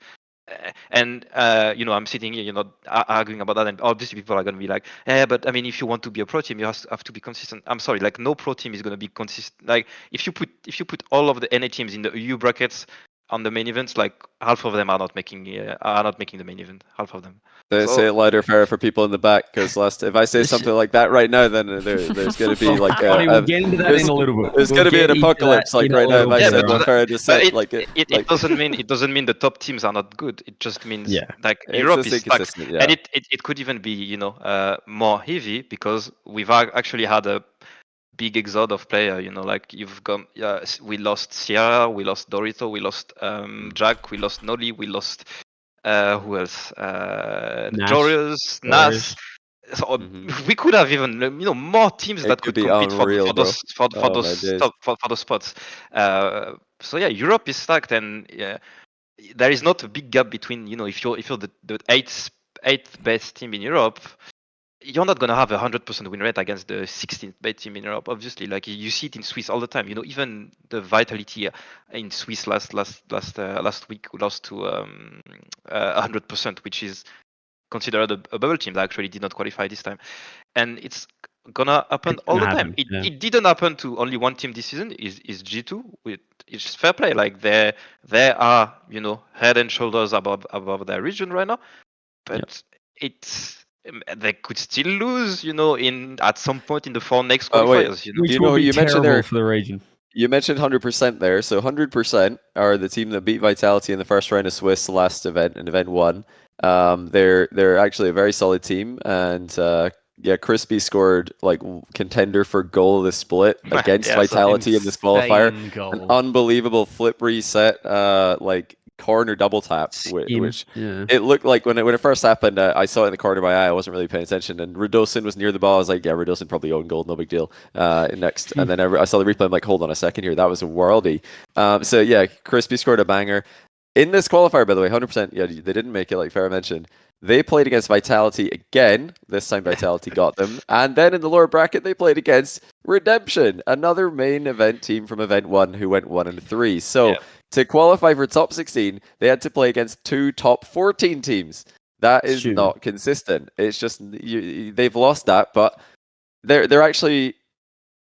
And I'm sitting here, arguing about that, and obviously people are going to be like, but I mean, if you want to be a pro team, you have to be consistent. I'm sorry, like no pro team is going to be consistent. Like if you put all of the NA teams in the EU brackets on the main events, like half of them are not making the main event. Half of them. Say it louder, Ferra, for people in the back, because if I say something like that right now, then there's going to be like Funny, we'll get into that in a little bit. there's going to be an apocalypse like right now if I Yeah, said but- what Ferra just But said. it doesn't mean the top teams are not good. It just means Yeah. like It's Europe just is stuck. inconsistent, yeah. And it could even be more heavy because we've actually had a big exode of player. Like you've gone. We lost Sierra, we lost Dorito, we lost Jack, we lost Nolly, we lost who else? Jorius, Nas. So Mhm. we could have even more teams It that could could be compete unreal, for bro. those for Oh, my those days. for those spots. So yeah, Europe is stacked, and there is not a big gap between if you're the eighth best team in Europe, you're not gonna have 100% win rate against the 16th best team in Europe. Obviously, like you see it in Swiss all the time. Even the Vitality in Swiss last week lost to 100%, which is considered a bubble team that actually did not qualify this time, and it's gonna happen It's all the gonna time. happen, yeah. It didn't happen to only one team this season. Is G2 with it's fair play. Like they are head and shoulders above their region right now, but they could still lose in at some point in the 4 next Wait, qualifiers. Which you will know be you mentioned terrible there? for the region. You mentioned 100% there. So 100% are the team that beat Vitality in the first round of Swiss last event, in event 1. They're actually a very solid team, and yeah, Crispy scored like contender for goal of the split against Yeah, so Vitality in this qualifier. Insane goal. An unbelievable flip reset, like corner double tap, Skim, which yeah. it looked like when it first happened. I saw it in the corner of my eye. I wasn't really paying attention, and Radosin was near the ball. I was like, yeah, Radosin probably owned goal, no big deal. Next, and then I saw the replay. I'm like, hold on a second here, that was a worldie. So yeah, Crispy scored a banger in this qualifier. By the way, 100%. Yeah, they didn't make it, like Ferra mentioned. They played against Vitality again. This time Vitality got them. And then in the lower bracket, they played against Redemption, another main event team from Event 1 who went 1-3. So to qualify for top 16, they had to play against 2 top 14 teams. That is not consistent. It's just they've lost that, but they're actually,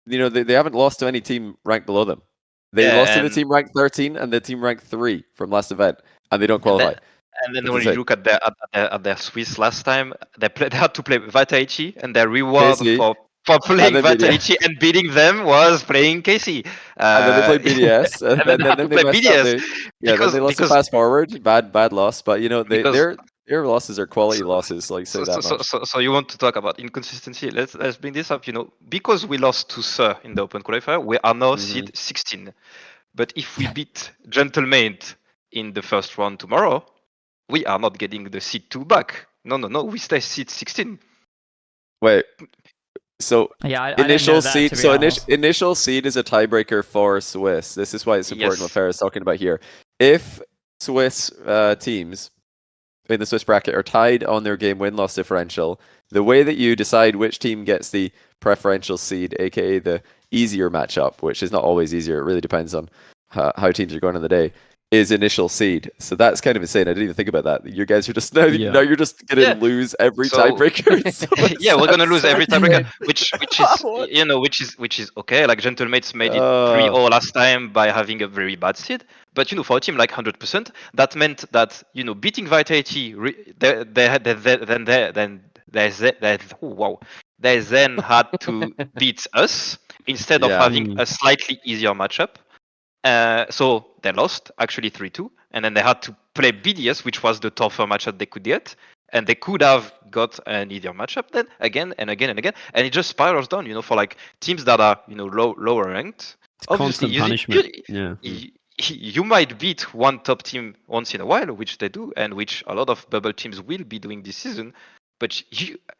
they haven't lost to any team ranked below them. They lost to the team ranked 13 and the team ranked 3 from last event, and they don't qualify. And then when you look at their Swiss last time, they had to play Vitality, and their reward for playing Vitality and beating them was playing KC. And then they played BDS, and then they messed up. Then they lost to Fast Forward. Bad loss, but their losses are quality losses. Like so you want to talk about inconsistency? Let's bring this up. Because we lost to Sir in the Open Qualifier, we are now seed 16. But if we beat Gentlemate in the first round tomorrow, we are not getting the seed 2 back. No. We stay seed 16. Wait. So initial seed. So initial seed is a tiebreaker for Swiss. This is why it's important what Ferra is talking about here. If Swiss teams in the Swiss bracket are tied on their game win-loss differential, the way that you decide which team gets the preferential seed, aka the easier matchup, which is not always easier. It really depends on how teams are going on the day, is initial seed. So that's kind of insane. I didn't even think about that. You guys are just now you're just gonna lose every tiebreaker. We're gonna lose every tiebreaker, which is okay. Like Gentlemates made it 3-0 last time by having a very bad seed. But for a team like 100%, that meant that beating Vitality, they then had to beat us instead of having a slightly easier matchup. So they lost actually 3-2, and then they had to play BDS, which was the tougher matchup they could get, and they could have got an easier matchup then again and again and again, and it just spirals down. For like teams that are lower ranked. It's obviously, constant punishment. You might beat one top team once in a while, which they do, and which a lot of bubble teams will be doing this season. But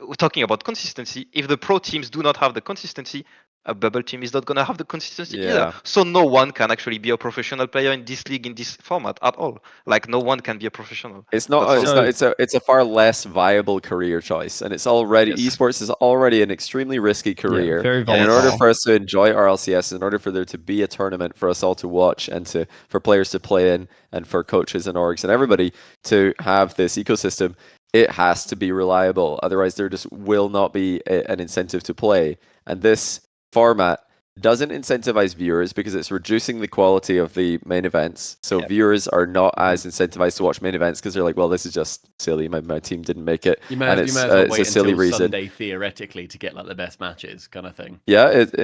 we're talking about consistency. If the pro teams do not have the consistency, a bubble team is not going to have the consistency either. So no one can actually be a professional player in this league, in this format at all. Like no one can be a professional. It's a far less viable career choice, and it's already esports is already an extremely risky career. Very and in order for us to enjoy RLCS, in order for there to be a tournament for us all to watch, and for players to play in, and for coaches and orgs and everybody to have this ecosystem, it has to be reliable. Otherwise, there just will not be an incentive to play. And this format doesn't incentivize viewers because it's reducing the quality of the main events. So viewers are not as incentivized to watch main events because they're like, well, this is just silly. My team didn't make it. You may as well wait until Sunday theoretically to get like the best matches, kind of thing. Yeah, so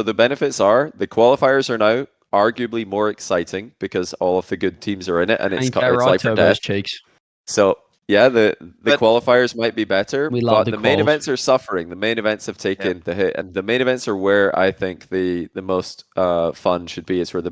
the benefits are the qualifiers are now arguably more exciting because all of the good teams are in it, and it's life or death. So yeah, the qualifiers might be better, but the main events are suffering. The main events have taken the hit, and the main events are where I think the most fun should be. It's where the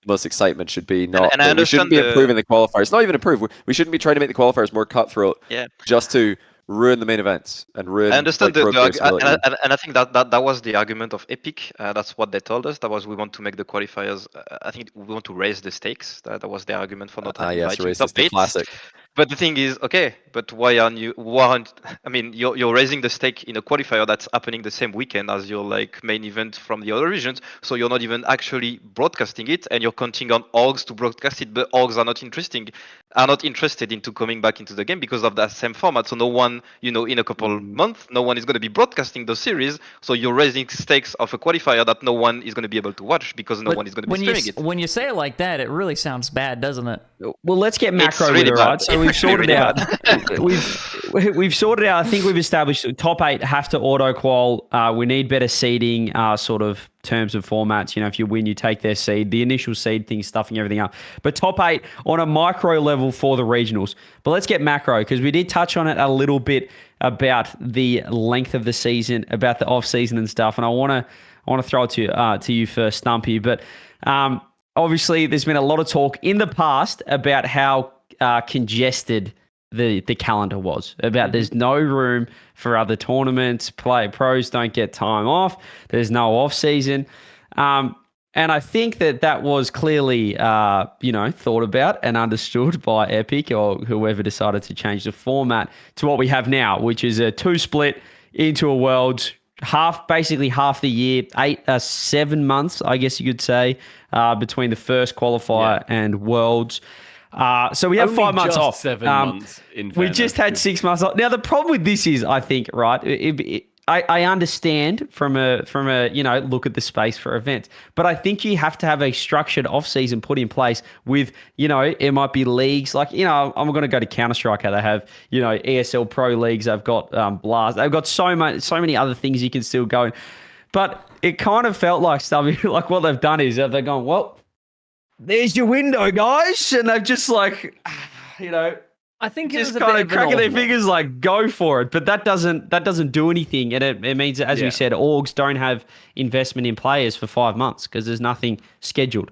most excitement should be. We shouldn't be improving the qualifiers. Not even improve. We shouldn't be trying to make the qualifiers more cutthroat. Just to ruin the main events and ruin. I understand and I think that was the argument of Epic. That's what they told us. That was we want to make the qualifiers. I think we want to raise the stakes. That was the argument for not inviting top 8. Classic. But the thing is, okay, but why aren't you? I mean, you're raising the stake in a qualifier that's happening the same weekend as your main event from the other regions. So you're not even actually broadcasting it, and you're counting on orgs to broadcast it. But orgs are not interested into coming back into the game because of that same format. So no one, in a couple months, no one is going to be broadcasting those series. So you're raising stakes of a qualifier that no one is going to be able to watch because no one is going to be streaming it. When you say it like that, it really sounds bad, doesn't it? Well, let's get macro with it, right? So we've sorted out. we've sorted out. I think we've established top 8 have to auto qual. We need better seeding, sort of terms of formats. If you win, you take their seed. The initial seed thing, stuffing everything up. But top 8 on a micro level for the regionals. But let's get macro, because we did touch on it a little bit about the length of the season, about the off season and stuff. And I want to throw it to you first, Stumpy. But obviously, there's been a lot of talk in the past about how congested the calendar was, about there's no room for other tournaments. Pros don't get time off. There's no off season. And I think that was clearly, thought about and understood by Epic or whoever decided to change the format to what we have now, which is a 2 split into a Worlds, basically half the year, 7 months, I guess you could say, between the first qualifier and Worlds. So we have Only 5 months just off. 7 months in We fairness, just had 6 months off. Now the problem with this is, I think, right? I understand from a look at the space for events, but I think you have to have a structured off season put in place with it might be leagues like I'm going to go to Counter-Strike how they have ESL Pro leagues. They've got Blast. They've got so many other things you can still go in. But it kind of felt like stuff like what they've done is they're going, well, there's your window, guys, and they've just I think just kind of cracking their fingers like go for it. But that doesn't do anything, and it means that, as we said, orgs don't have investment in players for 5 months because there's nothing scheduled.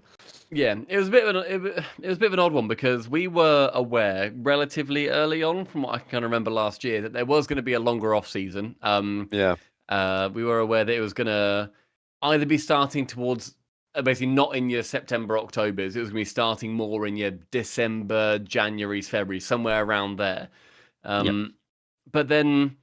Yeah, it was a bit of an odd one because we were aware relatively early on, from what I can remember last year, that there was going to be a longer off season. We were aware that it was going to either be starting towards basically not in your September, Octobers. It was going to be starting more in your December, January, February, somewhere around there. But then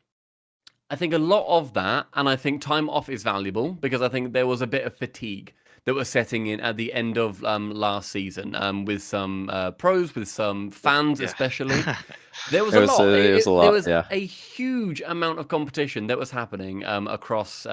I think a lot of that, and I think time off is valuable because I think there was a bit of fatigue that was setting in at the end of last season with some pros, with some fans especially. There was a lot. There was a huge amount of competition that was happening across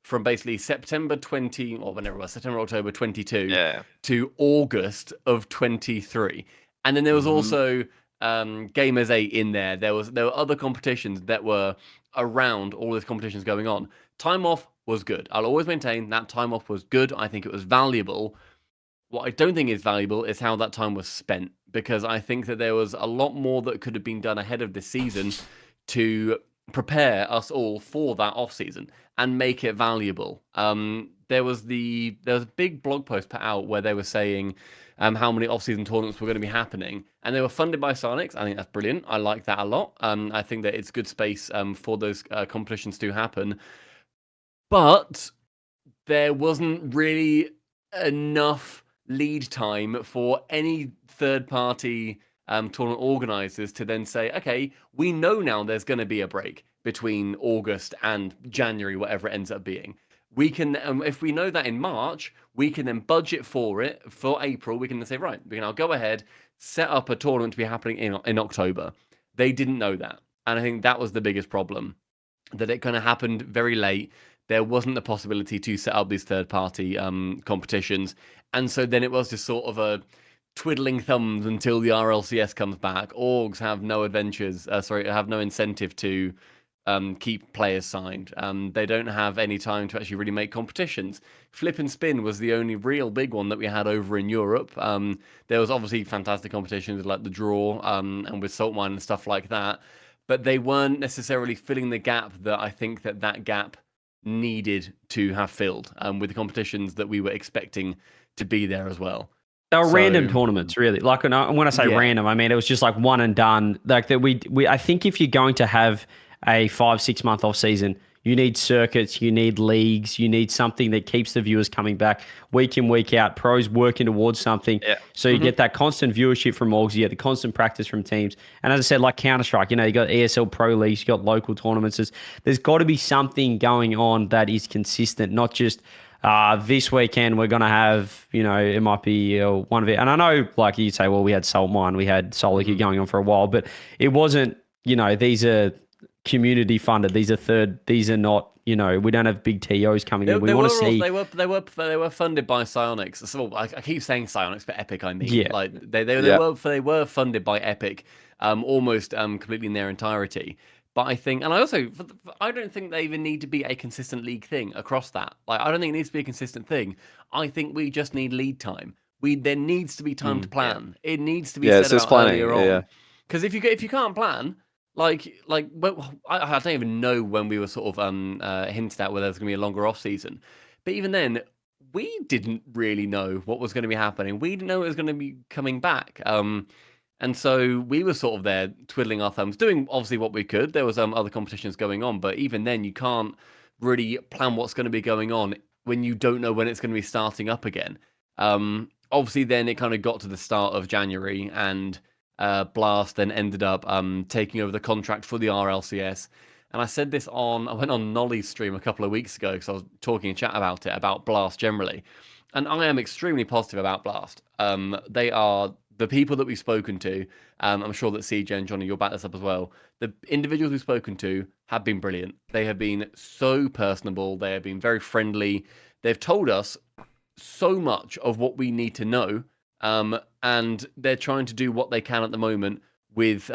from basically September 20, or whenever it was, September, October 22 to August of 23. And then there was also Gamers 8 in there. There were other competitions that were around all these competitions going on. Time off was good. I'll always maintain that time off was good. I think it was valuable. What I don't think is valuable is how that time was spent, because I think that there was a lot more that could have been done ahead of this season to prepare us all for that off season and make it valuable. There was a big blog post put out where they were saying how many off-season tournaments were going to be happening, and they were funded by Sarnix. I think that's brilliant. I like that a lot. I think that it's good space for those competitions to happen, but there wasn't really enough lead time for any third-party tournament organizers to then say, okay, we know now there's going to be a break between August and January, whatever it ends up being. We can, if we know that in March, we can then budget for it for April. We can then say, right, we can now go ahead, set up a tournament to be happening in October. They didn't know that. And I think that was the biggest problem, that it kind of happened very late. There wasn't the possibility to set up these third-party competitions. And so then it was just sort of a twiddling thumbs until the RLCS comes back. Orgs have no have no incentive to keep players signed. They don't have any time to actually really make competitions. Flip and Spin was the only real big one that we had over in Europe. There was obviously fantastic competitions like the Draw and with Saltmine and stuff like that, but they weren't necessarily filling the gap that I think that gap needed to have filled with the competitions that we were expecting to be there as well. They were random tournaments, really. Like when I say random, I mean it was just like one and done. Like that, I think if you're going to have a 5-6 month off season, you need circuits, you need leagues, you need something that keeps the viewers coming back week in, week out. Pros working towards something, so you get that constant viewership from orgs, you get the constant practice from teams. And as I said, like Counter-Strike, you got ESL Pro leagues, you got local tournaments. There's got to be something going on that is consistent, not just this weekend we're going to have, it might be one of it. And I know, like you say, well, we had Saltmine, we had Soul League going on for a while, but it wasn't, these are community funded. These are not you know, we don't have big TOs coming in. We They want to were see. they were funded by Psyonix. So I keep saying Psyonix, but Epic, I mean. Yeah. Like they Yeah. were funded by Epic, almost completely in their entirety. But I think, and I don't think they even need to be a consistent league thing across that. Like I don't think it needs to be a consistent thing. I think we just need lead time. There needs to be time to plan. It needs to be Yeah, set it's just about planning. earlier Yeah. on. Because if you can't plan, well, I don't even know when we were sort of hinted at whether there's going to be a longer off season. But even then, we didn't really know what was going to be happening. We didn't know it was going to be coming back. And so we were sort of there twiddling our thumbs, doing obviously what we could. There was other competitions going on, but even then, you can't really plan what's going to be going on when you don't know when it's going to be starting up again. Obviously, then it kind of got to the start of January, and Blast then ended up taking over the contract for the RLCS. And I said this I went on Nolly's stream a couple of weeks ago because I was talking in chat about it, about Blast generally. And I am extremely positive about Blast. They are the people that we've spoken to. I'm sure that CJ and Johnny, you'll back this up as well. The individuals we've spoken to have been brilliant. They have been so personable. They have been very friendly. They've told us so much of what we need to know. And they're trying to do what they can at the moment with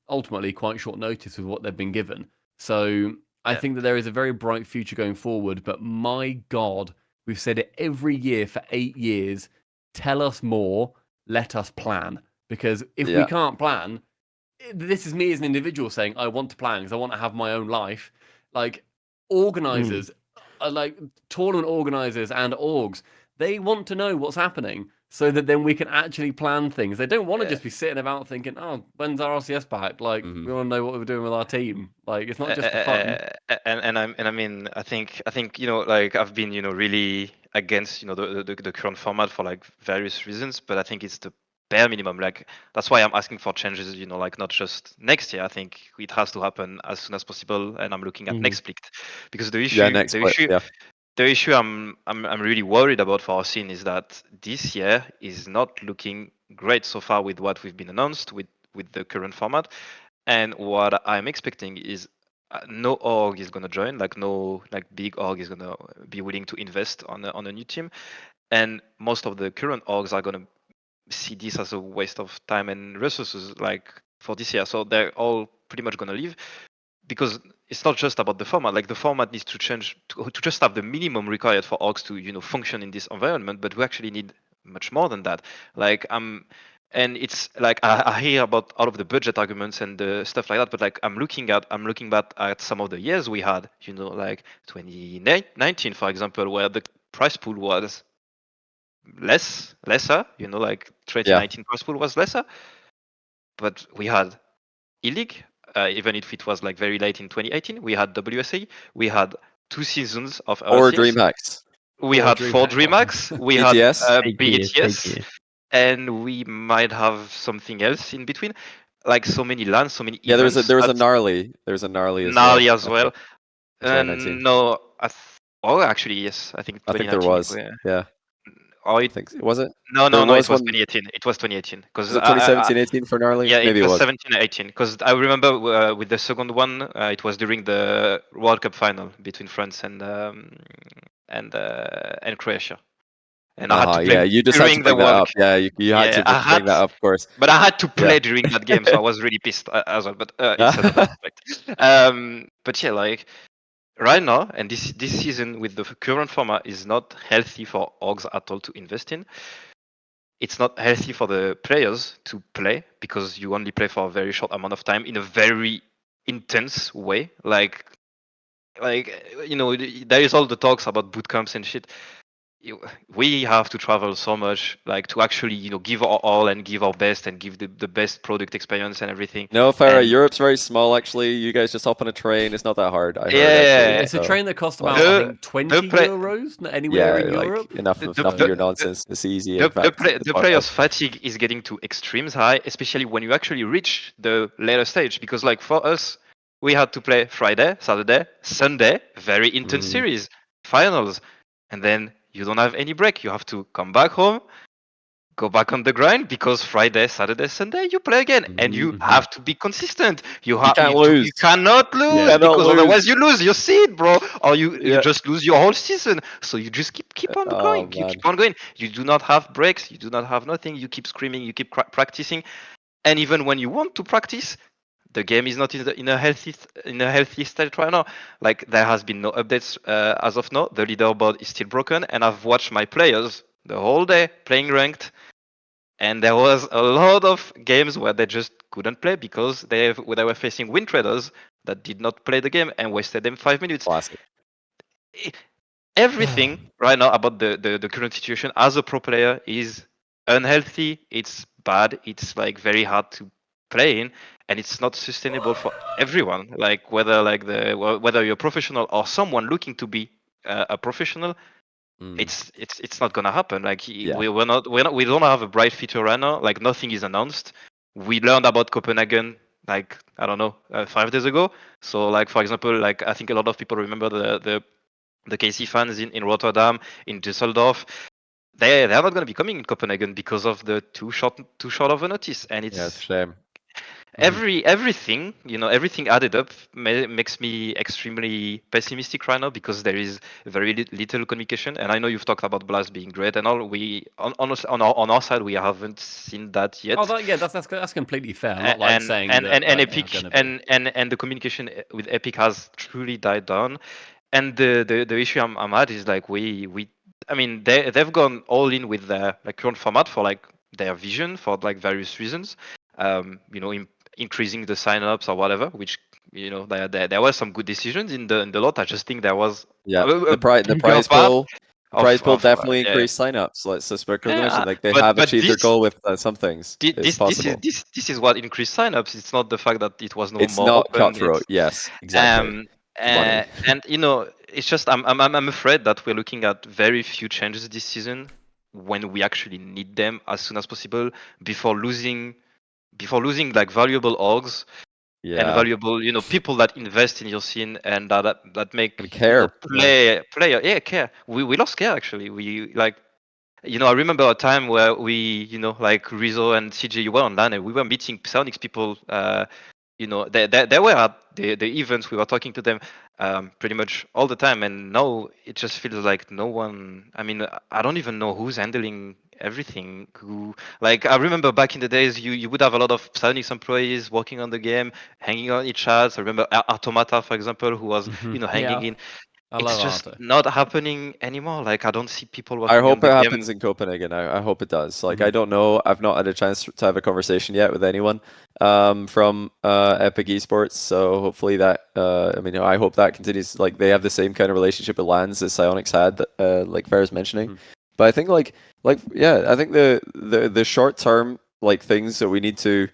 ultimately quite short notice with what they've been given. So I think that there is a very bright future going forward. But my God, we've said it every year for 8 years. Tell us more. Let us plan. Because if we can't plan, this is me as an individual saying, I want to plan because I want to have my own life. Like organizers, like tournament organizers and orgs, they want to know what's happening so that then we can actually plan things. They don't want to just be sitting about thinking, oh, when's our RCS back? Like, we want to know what we're doing with our team. Like, it's not just for fun. I mean, I think you know, like I've been, you know, really against, you know, the current format for like various reasons, but I think it's the bare minimum. Like that's why I'm asking for changes, you know, like not just next year. I think it has to happen as soon as possible, and I'm looking at next split because the issue I'm really worried about for our scene is that this year is not looking great so far with what we've been announced with the current format, and what I'm expecting is no org is gonna join, like no like big org is gonna be willing to invest on a new team, and most of the current orgs are gonna see this as a waste of time and resources like for this year, so they're all pretty much gonna leave. Because it's not just about the format. Like the format needs to change to just have the minimum required for orgs to, you know, function in this environment. But we actually need much more than that. Like and it's like I hear about all of the budget arguments and the stuff like that. But like I'm looking back at some of the years we had, you know, like 2019, for example, where the prize pool was lesser. You know, like 2019 prize pool was lesser, but we had E-League. Even if it was like very late in 2018, we had WSA, we had 2 seasons of Or RCS, DreamHacks. we had 4 DreamHacks, we had BTS, and we might have something else in between. Like so many LANs, so many events. There was a gnarly. There's a gnarly as well. No, actually yes, I think 2019. I think there was. Yeah. Oh, I think was it? No, it was 2018. It was 2018 because 2017, 18 for gnarly. Yeah, maybe it was was 17 or 18 because I remember with the second one, it was during the World Cup final between France and Croatia. And I had to play you just had to bring that up. Yeah, you had to bring that up, of course. But I had to play during that game, so I was really pissed as well. But it's another aspect. But yeah, like right now, and this season with the current format is not healthy for orgs at all to invest in. It's not healthy for the players to play because you only play for a very short amount of time in a very intense way. Like you know, there is all the talks about boot camps and shit. We have to travel so much, like to actually, you know, give our all and give our best and give the best product experience and everything. No, Ferra, Europe's very small actually. You guys just hop on a train. It's not that hard. I heard, it's a train that costs about I think 20 euros anywhere in Europe. Like, enough of your nonsense. It's easy. The players' fatigue is getting to extremes high, especially when you actually reach the later stage. Because like for us, we had to play Friday, Saturday, Sunday, very intense series, finals, and then you don't have any break. You have to come back home, go back on the grind, because Friday, Saturday, Sunday you play again, and you Mhm. have to be consistent. You can't lose. you cannot lose, Yeah. because Cannot otherwise lose. you lose your seed, bro, or you Yeah. just lose your whole season. So you just keep on Oh going, you man. keep on going. You do not have breaks, you do not have nothing. You keep screaming, you keep practicing, and even when you want to practice, the game is not in a healthy state right now. Like, there has been no updates as of now. The leaderboard is still broken, and I've watched my players the whole day playing ranked, and there was a lot of games where they just couldn't play because they were facing win traders that did not play the game and wasted them 5 minutes. Classic. Everything right now about the current situation as a pro player is unhealthy. It's bad. It's like very hard to play in, and it's not sustainable for everyone. Like, whether you're a professional or someone looking to be a professional, Mm. it's not gonna happen. Like, Yeah. we don't have a bright future right now. Like, nothing is announced. We learned about Copenhagen, like, I don't know, 5 days ago. So, like, for example, like, I think a lot of people remember the KC fans in Rotterdam, in Düsseldorf. They're not going to be coming in Copenhagen because of the too short of a notice, and Yeah, it's a it's shame. everything added up makes me extremely pessimistic right now, because there is very little communication. And I know you've talked about Blast being great and all. We on our side, we haven't seen that yet. Oh, that's completely fair. I'm not like saying and, that and like, they are Epic gonna be. and the communication with Epic has truly died down. And the issue I'm at is, like, I mean, they've gone all in with their, like, current format for, like, their vision for, like, various reasons. Increasing the signups or whatever, which, there were some good decisions in the lot. I just think there was Yeah. a The prize bigger part pool. The prize pool of definitely yeah. increased signups. Let's just quickly mention, Yeah, like, they but have achieved their this goal with some things. It's possible. this is what increased signups. It's not the fact that it was no It's more not open. cutthroat. It's Yes, exactly. um Money. and it's just, I'm afraid that we're looking at very few changes this season when we actually need them as soon as possible, before losing like valuable orgs and Yeah. valuable, people that invest in your scene, and that make, And care. Yeah. player care. We lost care, actually. We, like, I remember a time where we, like, Rizzo and CJ were online, and we were meeting Psionics people. They were at the events. We were talking to them pretty much all the time, and now it just feels like no one. I mean, I don't even know who's handling everything. Like, I remember back in the days, you would have a lot of Psionics employees working on the game, hanging on each chats. I remember Automata, for example, who was, hanging Yeah. in. I It's love just Arte. not happening anymore. Like, I don't see people I working on hope the it game. happens in Copenhagen. I hope it does. Like, I don't know. I've not had a chance to have a conversation yet with anyone from Epic Esports. So hopefully that. I mean, I hope that continues. Like, they have the same kind of relationship with LANs as Psionics had. Like Ferra's mentioning. But I think yeah, I think the short term, like, things that we need to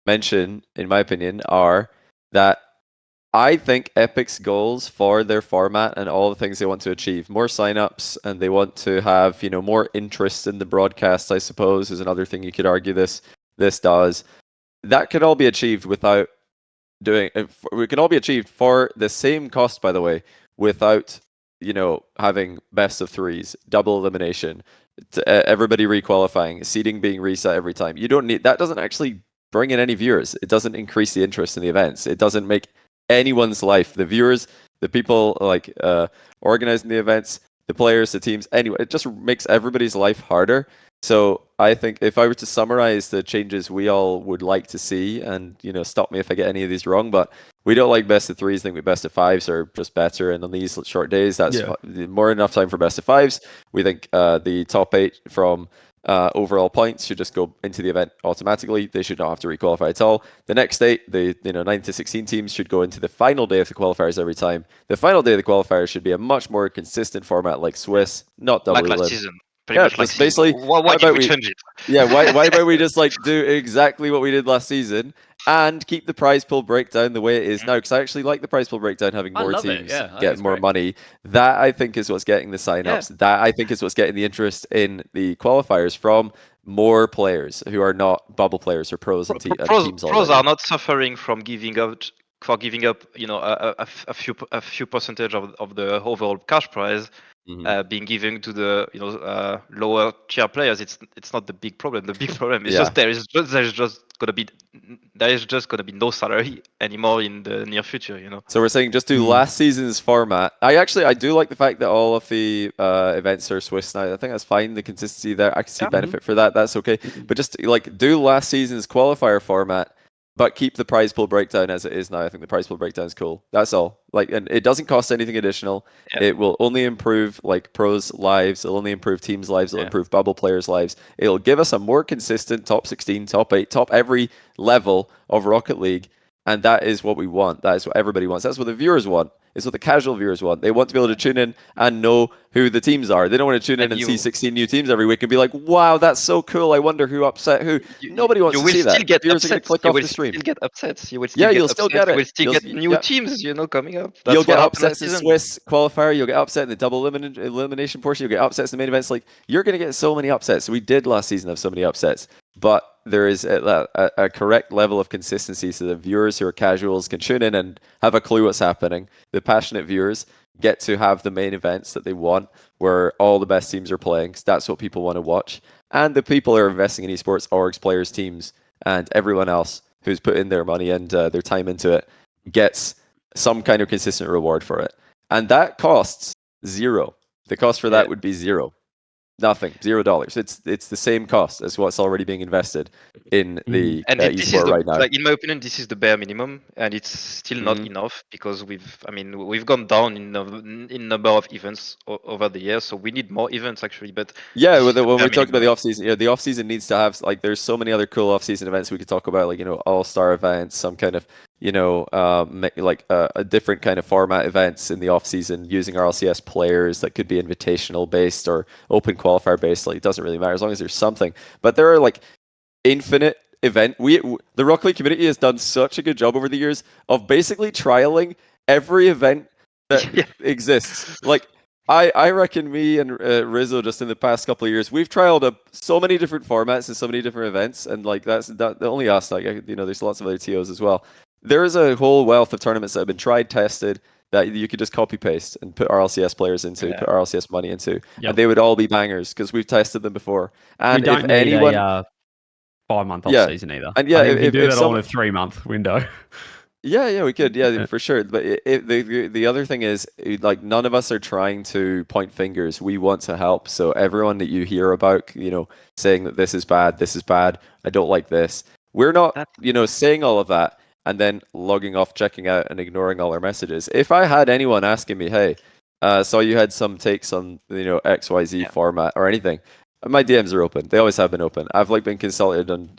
mention, in my opinion, are that I think Epic's goals for their format and all the things they want to achieve, more signups, and they want to have, more interest in the broadcast, I suppose, is another thing you could argue this does. That could all be achieved without doing it can all be achieved for the same cost, by the way, without, having best of threes, double elimination, everybody requalifying, seeding being reset every time. You don't need that. Doesn't actually bring in any viewers. It doesn't increase the interest in the events. It doesn't make anyone's life, the viewers, the people like organizing the events, the players, the teams, anyway, it just makes everybody's life harder. So I think if I were to summarize the changes we all would like to see, and stop me if I get any of these wrong, but we don't like best of threes. I think best of fives are just better, and on these short days, that's more enough time for best of fives. We think the top 8 from overall points should just go into the event automatically. They should not have to requalify at all. The next 8, the 9 to 16 teams should go into the final day of the qualifiers every time. The final day of the qualifiers should be a much more consistent format, like Swiss, not double Like last elim. season. Pretty much like just season. basically. Why did we change it? Yeah, why about we just like do exactly what we did last season and keep the prize pool breakdown the way it is now? Because I actually like the prize pool breakdown, having I more love it, teams yeah, I think get it's more great. money. That, I think, is what's getting the signups. That, I think, is what's getting the interest in the qualifiers from more players who are not bubble players or pros and teams Pros already. are not suffering from giving up, a few percentage of the overall cash prize. being given to the lower tier players, it's not the big problem. The big problem is Yeah. just there is just gonna be no salary anymore in the near future. So we're saying just do last season's format. I do like the fact that all of the events are Swiss now. I think that's fine. The consistency there, I can see benefit for that. That's okay. But just like do last season's qualifier format, but keep the prize pool breakdown as it is now. I think the prize pool breakdown is cool. That's all. Like, and it doesn't cost anything additional. Yeah. It will only improve like pros' lives. It'll only improve teams' lives. It'll improve bubble players' lives. It'll give us a more consistent top 16, top 8, top every level of Rocket League. And that is what we want. That is what everybody wants. That's what the viewers want. It's what the casual viewers want. They want to be able to tune in and know who the teams are. They don't want to tune in and see 16 new teams every week and be like, wow, that's so cool. I wonder who upset who. Nobody wants to see that. Viewers are going to click off the stream. You will still get upsets. You will still you'll still get it. You will still get new teams, coming up. That's You'll get what happened upsets last in season. Swiss qualifier. You'll get upset in the double elimination portion. You'll get upsets in the main events. Like, you're going to get so many upsets. We did last season have so many upsets. But there is a correct level of consistency so that viewers who are casuals can tune in and have a clue what's happening. The passionate viewers get to have the main events that they want where all the best teams are playing, because that's what people want to watch. And the people who are investing in esports, orgs, players, teams, and everyone else who's put in their money and their time into it gets some kind of consistent reward for it. And that costs zero. The cost for that would be zero. Nothing, $0. It's the same cost as what's already being invested in the esport right now. Like, in my opinion, this is the bare minimum, and it's still not enough because we've gone down in number of events over the years, so we need more events actually. But yeah, when we talked about the off season, the off season needs to have like there's so many other cool off season events we could talk about, like all-star events, some kind of a different kind of format events in the off season using RLCS players that could be invitational based or open qualifier based. Like, it doesn't really matter as long as there's something. But there are like infinite event. The Rocket League community has done such a good job over the years of basically trialing every event that exists. Like, I reckon me and Rizzo just in the past couple of years, we've trialed so many different formats and so many different events, and like that's only us. Like, there's lots of other TOs as well. There is a whole wealth of tournaments that have been tried, tested, that you could just copy paste and put RLCS players into, put RLCS money into, and they would all be bangers because we've tested them before. And we don't need anyone, a 5-month off season either. And I think we can do that all in a 3-month window. Yeah, we could. Yeah, for sure. But the other thing is, like, none of us are trying to point fingers. We want to help. So everyone that you hear about, saying that this is bad, I don't like this. We're not, saying all of that and then logging off, checking out, and ignoring all our messages. If I had anyone asking me, hey, saw you had some takes on, XYZ format or anything, my DMs are open. They always have been open. I've been consulted on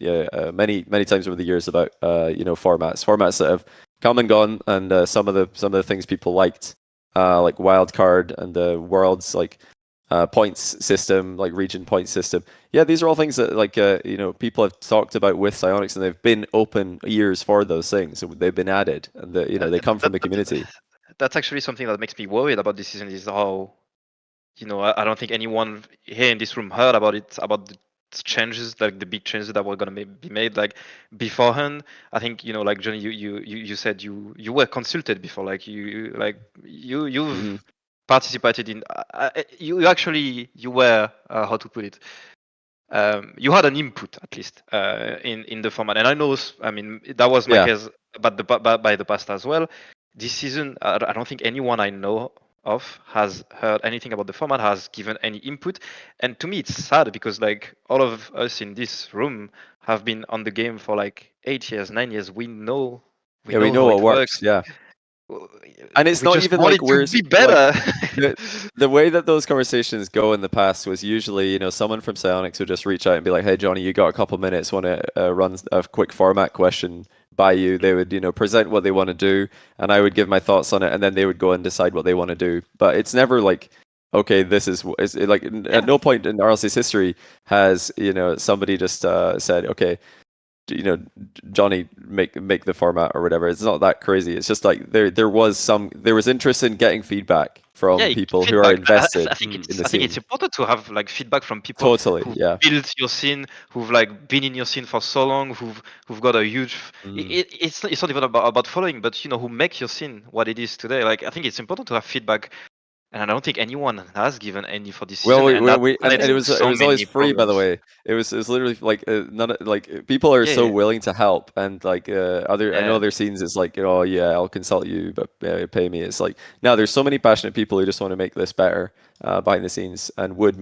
many times over the years about formats that have come and gone, and some of the things people liked, like wildcard and the world's points system, like region points system. Yeah, these are all things that people have talked about with Psyonix, and they've been open ears for those things. So they've been added, and they come from the community. That's actually something that makes me worried about this season, is how I don't think anyone here in this room heard about it, about the changes, like the big changes that were going to be made like beforehand. I think like Johnny, you said you were consulted before, like you've participated in you were how to put it, you had an input at least in the format. And I know, that was my case, but by the past as well. This season, I don't think anyone I know of has heard anything about the format, has given any input. And to me, it's sad because like all of us in this room have been on the game for like 8 years, 9 years. We know what works. Yeah. And it's not even like we're be better. The way that those conversations go in the past was usually, someone from Psyonix would just reach out and be like, "Hey, Johnny, you got a couple minutes? Want to run a quick format question by you?" They would, present what they want to do, and I would give my thoughts on it, and then they would go and decide what they want to do. But it's never like, okay, this is like at no point in RLC's history has somebody just said, okay, Johnny, make the format or whatever. It's not that crazy. It's just like there was interest in getting feedback from people who are invested in the scene. I think it's important to have like feedback from people who built your scene, who've like been in your scene for so long, who've got a huge. It's not even about following, but who make your scene what it is today. Like, I think it's important to have feedback and I don't think anyone has given any for this season. Well, And that and led it to was so always many free, by the problems. way. It was literally like people are Yeah, so yeah, willing to help, and like I know yeah. other scenes it's like, oh yeah, I'll consult you, but pay me. It's like now there's so many passionate people who just want to make this better behind the scenes and would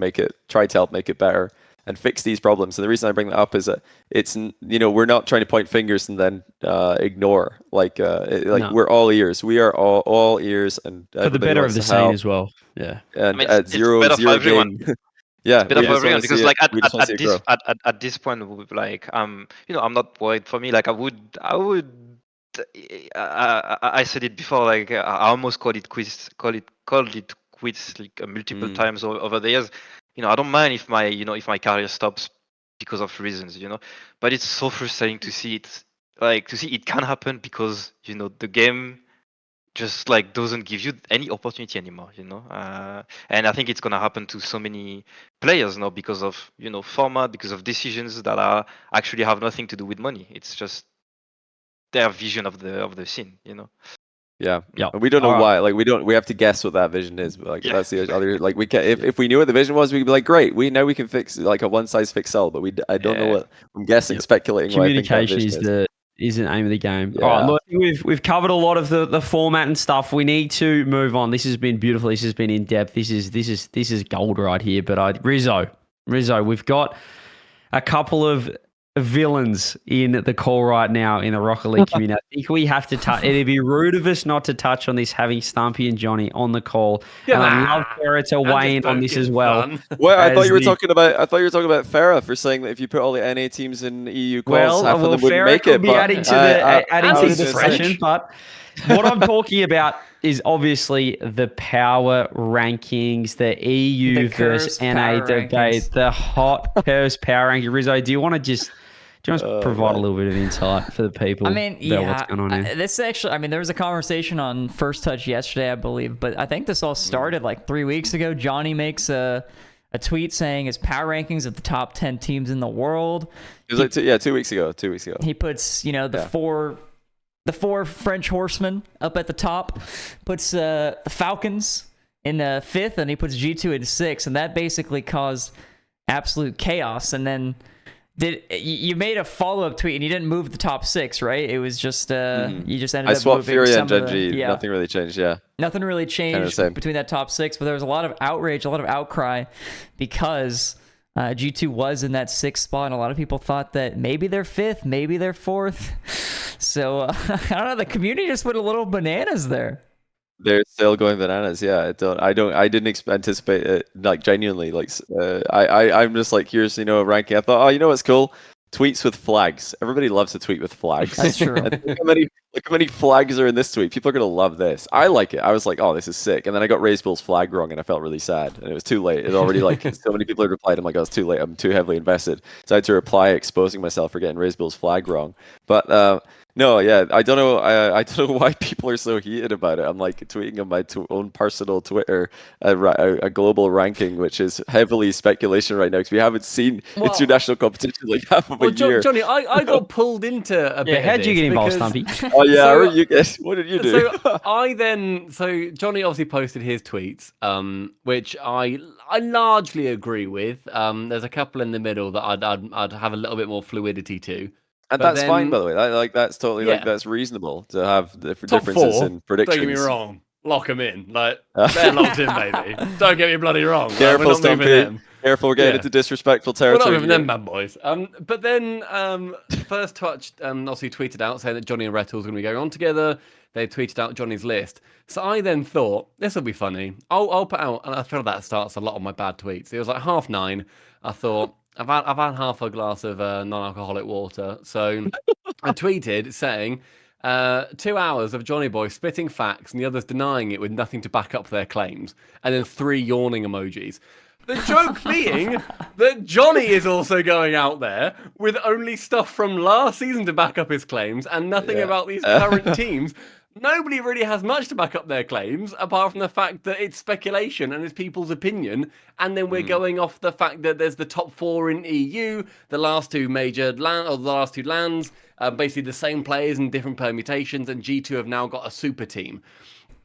try to help make it better and fix these problems. And the reason I bring that up is that we're not trying to point fingers and then ignore No. we're all ears. We are all ears, and For the everybody better of wants the to scene help. as well. Yeah. I And mean, at it's zero better for everyone. game, yeah, Better we for just want everyone, to see because it. like We just want to see it grow. at this point, like I'm not worried. For me, like I said it before, like I almost called it quits like multiple times over the years. I don't mind if my career stops because of reasons, but it's so frustrating to see it, it can happen because the game just like doesn't give you any opportunity anymore, and I think it's gonna happen to so many players now because of format, because of decisions that are actually have nothing to do with money. It's just their vision of the scene. Yeah. Yeah. And we don't know All right. why. Like we have to guess what that vision is. But like Yeah. that's the other like we can if we knew what the vision was, we'd be like, great. We can fix like a one size fits all. But I don't know Yeah. what I'm guessing, Yep. speculating what I think that Communication vision is the aim of the game. Yeah. All right, look, we've covered a lot of the format and stuff. We need to move on. This has been beautiful. This has been in depth. This is gold right here. But Rizzo, we've got a couple of villains in the call right now in the Rocket League community. I think we have to touch. It'd be rude of us not to touch on this, having Stumpy and Johnny on the call. And I'd love Ferra to weigh in on this as well. Well, I thought you were the- talking about Ferra for saying that if you put all the NA teams in EU calls, Well, half of them wouldn't Ferra make could it. be But adding to the was gonna say- discussion, but what I'm talking about is obviously the power rankings, the EU The versus cursed NA power debate, rankings. the hot cursed power ranking. Rizzo, do you want to provide a right. little bit of insight for the people I mean, about what's going on here? this actually, there was a conversation on First Touch yesterday, I believe, but I think this all started like 3 weeks ago. Johnny makes a tweet saying his power rankings of the top 10 teams in the world. It was like 2 weeks ago. 2 weeks ago. He puts, the four French horsemen up at the top, puts the Falcons in fifth, and he puts G2 in sixth, and that basically caused absolute chaos. And then you made a follow-up tweet, and you didn't move the top six, right? It was just you just ended I up swapped moving Fury some and of the- Genji. yeah. Nothing really changed. Yeah. Nothing really changed same. between that top six, but there was a lot of outrage, a lot of outcry because G2 was in that sixth spot, and a lot of people thought that maybe they're fifth, maybe they're fourth. So I don't know. The community just went a little bananas there. They're still going bananas. Yeah, I didn't anticipate it. Like genuinely, like I'm just like, here's a ranking. I thought, oh, you know what's cool? Tweets with flags. Everybody loves to tweet with flags. That's true. And look how many flags are in this tweet. People are gonna love this. I like it. I was like, oh, this is sick. And then I got Raise Bull's flag wrong, and I felt really sad. And it was too late. It already like so many people had replied. I'm like, oh, it's too late. I'm too heavily invested. So I had to reply exposing myself for getting Raise Bull's flag wrong. But no, yeah, I don't know. I don't know why people are so heated about it. I'm like tweeting on my own personal Twitter a global ranking, which is heavily speculation right now because we haven't seen international competition like half of a year. Johnny, I got pulled into a bit. How'd you get involved, because- Stumpy? Oh yeah, So- you guys, what did you do? So Johnny obviously posted his tweets, which I largely agree with. There's a couple in the middle that I'd have a little bit more fluidity to. And But that's fine, then- by the way. That's totally Yeah. that's reasonable to have Top differences four, in predictions. don't get me wrong, lock them in. Like they're locked in, baby. Don't get me bloody wrong. Like, Careful, we're not moving Stumpy. them. Careful, we're getting Yeah. into disrespectful We're not territory. moving them, bad boys. But then First Touch obviously tweeted out saying that Johnny and Rettle's going to be going on together. They tweeted out Johnny's list. So I then thought, this will be funny. I'll put out, and I feel that starts a lot of my bad tweets. It was like 9:30. I thought, I've had half a glass of non-alcoholic water. So I tweeted saying, 2 hours of Johnny Boy spitting facts and the others denying it with nothing to back up their claims. And then 3 yawning emojis. The joke being that Johnny is also going out there with only stuff from last season to back up his claims and nothing about these current teams. Nobody really has much to back up their claims, apart from the fact that it's speculation and it's people's opinion. And then we're going off the fact that there's the top 4 in EU, the last 2 major the last 2 lands, basically the same players in different permutations, and G2 have now got a super team.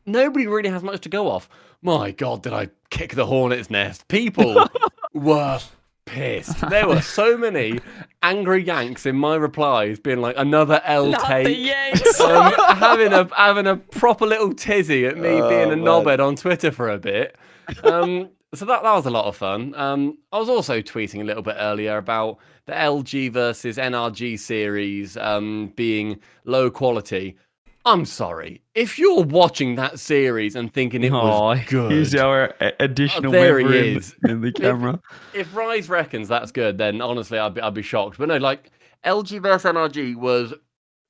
Nobody really has much to go off. My God, did I kick the hornet's nest? People were pissed. There were so many angry Yanks in my replies being like, another L Not the take. Yanks. Having a proper little tizzy at me being a man. knobhead on Twitter for a bit. So that was a lot of fun. I was also tweeting a little bit earlier about the LG versus NRG series being low quality. I'm sorry. If you're watching that series and thinking it was good, Here's our additional there he member is. in the camera. If Rise reckons that's good, then honestly, I'd be shocked. But no, like LG vs NRG was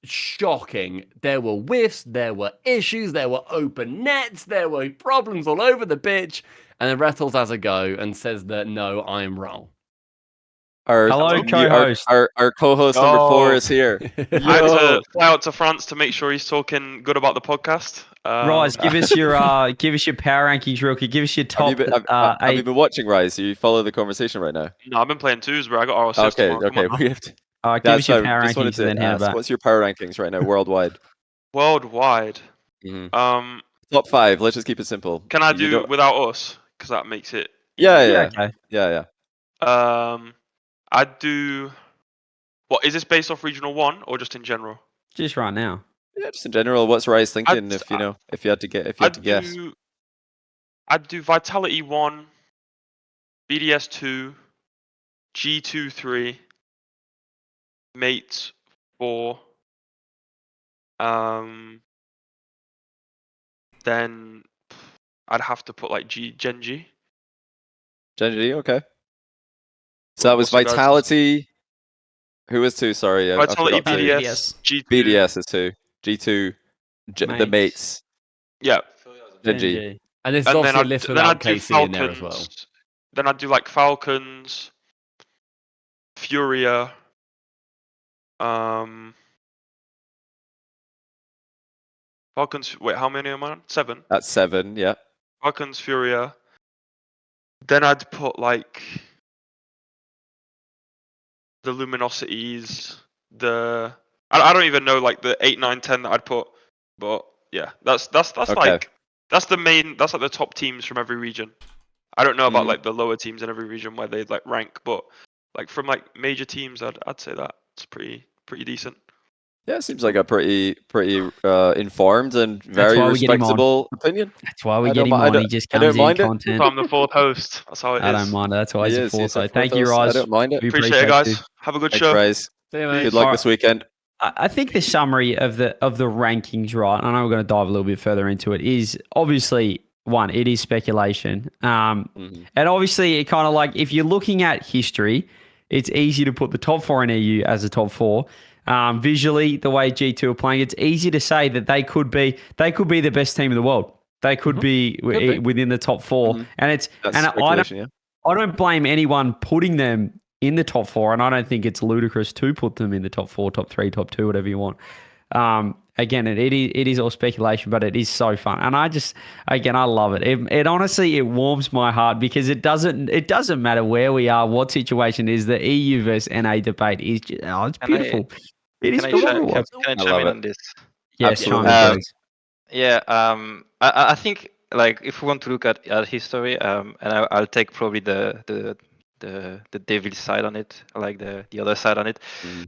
shocking. There were whiffs, there were issues, there were open nets, there were problems all over the pitch. And then Rettles has a go and says that no, I am wrong. Hello, co-host. Our co-host number 4 is here. I had Yo. to fly out to France to make sure he's talking good about the podcast. Rise, give us your power rankings real quick. Give us your top Have you eight. been watching Rise? Do you follow the conversation right now? No, I've been playing twos, bro. I got RSS Okay, tomorrow. Come okay. on. We have to, Give us your that's power just wanted rankings and then to hand it ask, back. what's your power rankings right now, worldwide? Worldwide. Mhm. Top 5. Let's just keep it simple. Can I You do don't- without us? Because that makes it. Yeah. Okay. Yeah. I'd do. What is this based off regional 1 or just in general? Just right now. Yeah, just in general, what's Rise thinking? I'd- if you had to guess. I'd do Vitality 1, BDS 2, G2 3, Mates 4. Then I'd have to put like Genji. Genji, okay. So that was What's the guys' Vitality. Who was 2? Sorry, I Vitality, forgot to. BDS, G2. BDS is 2. G2, the mates. Yeah. Genji. And this is And obviously a I'd list then without I'd do KC in there as well. Falcons. Then I'd do like Falcons, Furia, Falcons. Wait, how many am I on? 7. That's 7, yeah. Falcons, Furia. Then I'd put like the Luminosities, I don't even know like the 8, 9, 10 that I'd put, but yeah, that's Okay. like that's like the top teams from every region. I don't know about Mhm. like the lower teams in every region where they like rank, but like from like major teams, I'd say that it's pretty decent. Yeah, it seems like a pretty informed and very why we get him on. respectable opinion. That's why we I get don't him mi- I on. don't- He just I don't comes in mind it. content. I'm the 4th host. That's how it is. I don't mind it. That's why he's He a is, fourth. he's So a thank fourth you, host. I Rise. don't mind it. We Appreciate it, appreciate guys. you. Have a good Thanks, show. Rise. See you, mate. Good luck Alright. this weekend. I think the summary of the rankings, right? I know we're going to dive a little bit further into it. Is obviously one, it is speculation, Mhm. and obviously it kind of like if you're looking at history, it's easy to put the top 4 in EU as a top 4. Visually, the way G2 are playing, it's easy to say that they could be the best team in the world. They could be within the top 4, Mhm. and it's That's and speculation, yeah. I don't blame anyone putting them in the top 4, and I don't think it's ludicrous to put them in the top 4, top 3, top 2, whatever you want. Again, it is all speculation, but it is so fun, and I love it. It honestly warms my heart because it doesn't matter where we are, what situation is. The EU versus NA debate is it's beautiful. It is Can I phenomenal. chime love in it. on this? Yes, Absolutely. Sean, please. Yeah, I think like if we want to look at history, and I'll take probably the devil's side on it, like the other side on it. Mhm.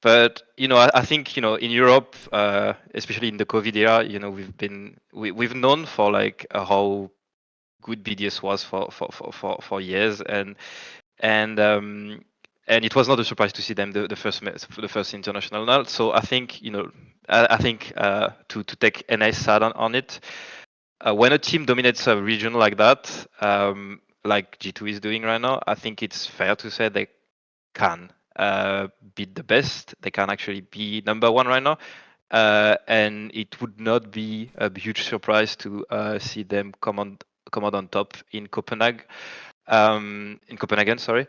But I think in Europe, especially in the COVID era, we've known for like how good BDS was for years, and it was not a surprise to see them the first international now. So I think to take NS side on it, when a team dominates a region like that, like G2 is doing right now, I think it's fair to say they can beat the best. They can actually be number 1 right now, and it would not be a huge surprise to see them come out on top in Copenhagen. Sorry.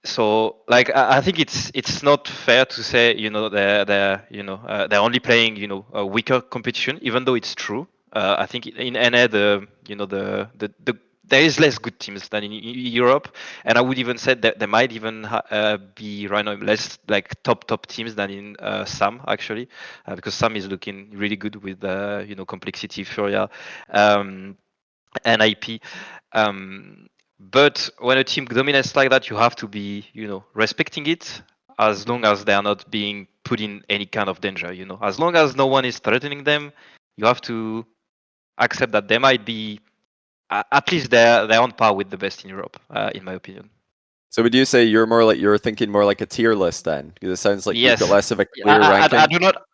So like I think it's not fair to say they're only playing a weaker competition, even though it's true. I think in NA the there is less good teams than in Europe, and I would even say that there might even be right now less like top teams than in SAM actually, because SAM is looking really good with Complexity, Furia, and IP. But when a team dominates like that, you have to be respecting it, as long as they are not being put in any kind of danger. As long as no one is threatening them, you have to accept that they might be at least they're on par with the best in Europe, in my opinion. So would you say you're thinking more like a tier list then? Because it sounds like you've got Yes. less of a clear ranking.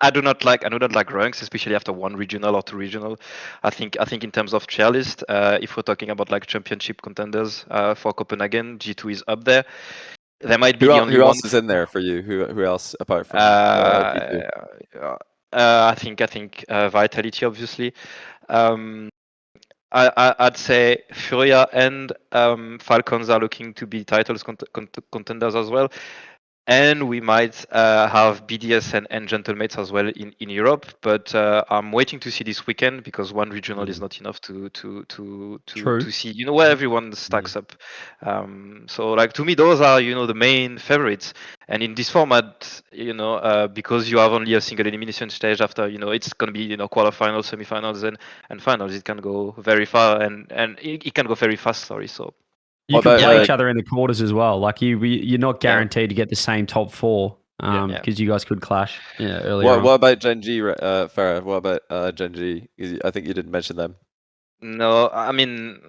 I do not like ranks, especially after one regional or two regional. I think in terms of tier list, if we're talking about like championship contenders for Copenhagen, G2 is up there. There might be the only who one. else is in there for you? Who else apart from G2? I think Vitality, obviously. I'd say Furia and Falcons are looking to be titles contenders as well. And we might have BDS and Gentlemates as well in Europe, but I'm waiting to see this weekend because one regional is not enough to see where everyone stacks up. So like to me, those are the main favorites. And in this format, because you have only a single elimination stage after, it's gonna be quarterfinals, semifinals, and finals. It can go very far, and it can go very fast. Sorry, so. You can play each other in the quarters as well. Like you're not guaranteed to get the same top four because you guys could clash. Yeah, earlier. What about Gen G, Ferra? What about Gen G? I think you didn't mention them. No, I mean,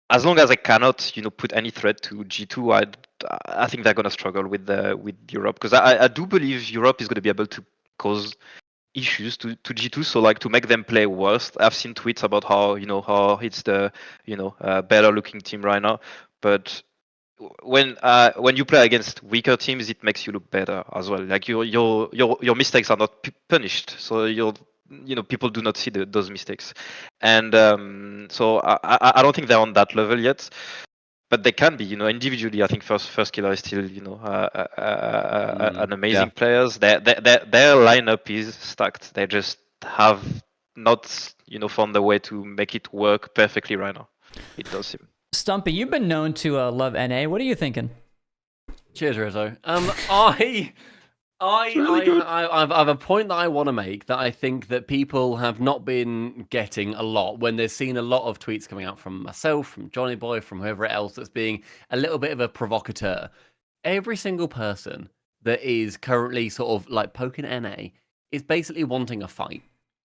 as long as I cannot, put any threat to G2, I think they're gonna struggle with Europe, because I do believe Europe is gonna be able to cause issues to G2, so like to make them play worse. I've seen tweets about how it's the better looking team right now, but when you play against weaker teams, it makes you look better as well. Like your mistakes are not punished, so people do not see those mistakes, and so I don't think they're on that level yet. But they can be, individually. I think first killer is still, an amazing players. Their lineup is stacked. They just have not, found a way to make it work perfectly right now. It does seem. Stumpy, you've been known to love NA. What are you thinking? Cheers, Rizzo. I have a point that I want to make that I think that people have not been getting a lot when they've seen a lot of tweets coming out from myself, from Johnny Boy, from whoever else that's being a little bit of a provocateur. Every single person that is currently sort of like poking NA is basically wanting a fight.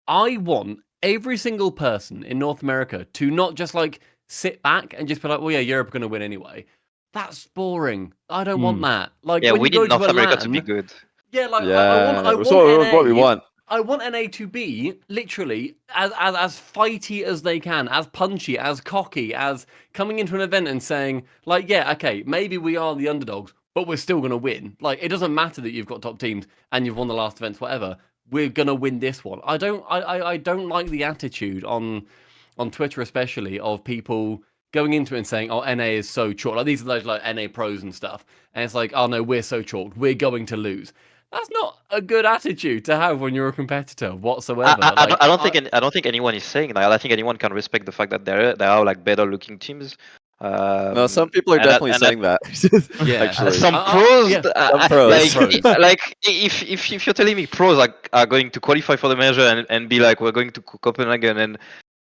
I want every single person in North America to not just like sit back and just be like, well, yeah, Europe are going to win anyway. That's boring. I don't want that. Like, yeah, when we you go need North to a America LAN, to be good. Yeah, like I want so NA, what we want. I want NA to be literally as fighty as they can, as punchy, as cocky, as coming into an event and saying, like, yeah, okay, maybe we are the underdogs, but we're still gonna win. Like, it doesn't matter that you've got top teams and you've won the last events, whatever. We're gonna win this one. I don't like the attitude on Twitter, especially, of people going into it and saying, oh, NA is so chalked. Like, these are those like NA pros and stuff. And it's like, oh no, we're so chalked. We're going to lose. That's not a good attitude to have when you're a competitor whatsoever. I don't think anyone is saying that. I think anyone can respect the fact that there are like better looking teams. No, some people are definitely saying that. Yeah, actually. Some pros, some pros. like if you're telling me pros are going to qualify for the major and be like, we're going to Copenhagen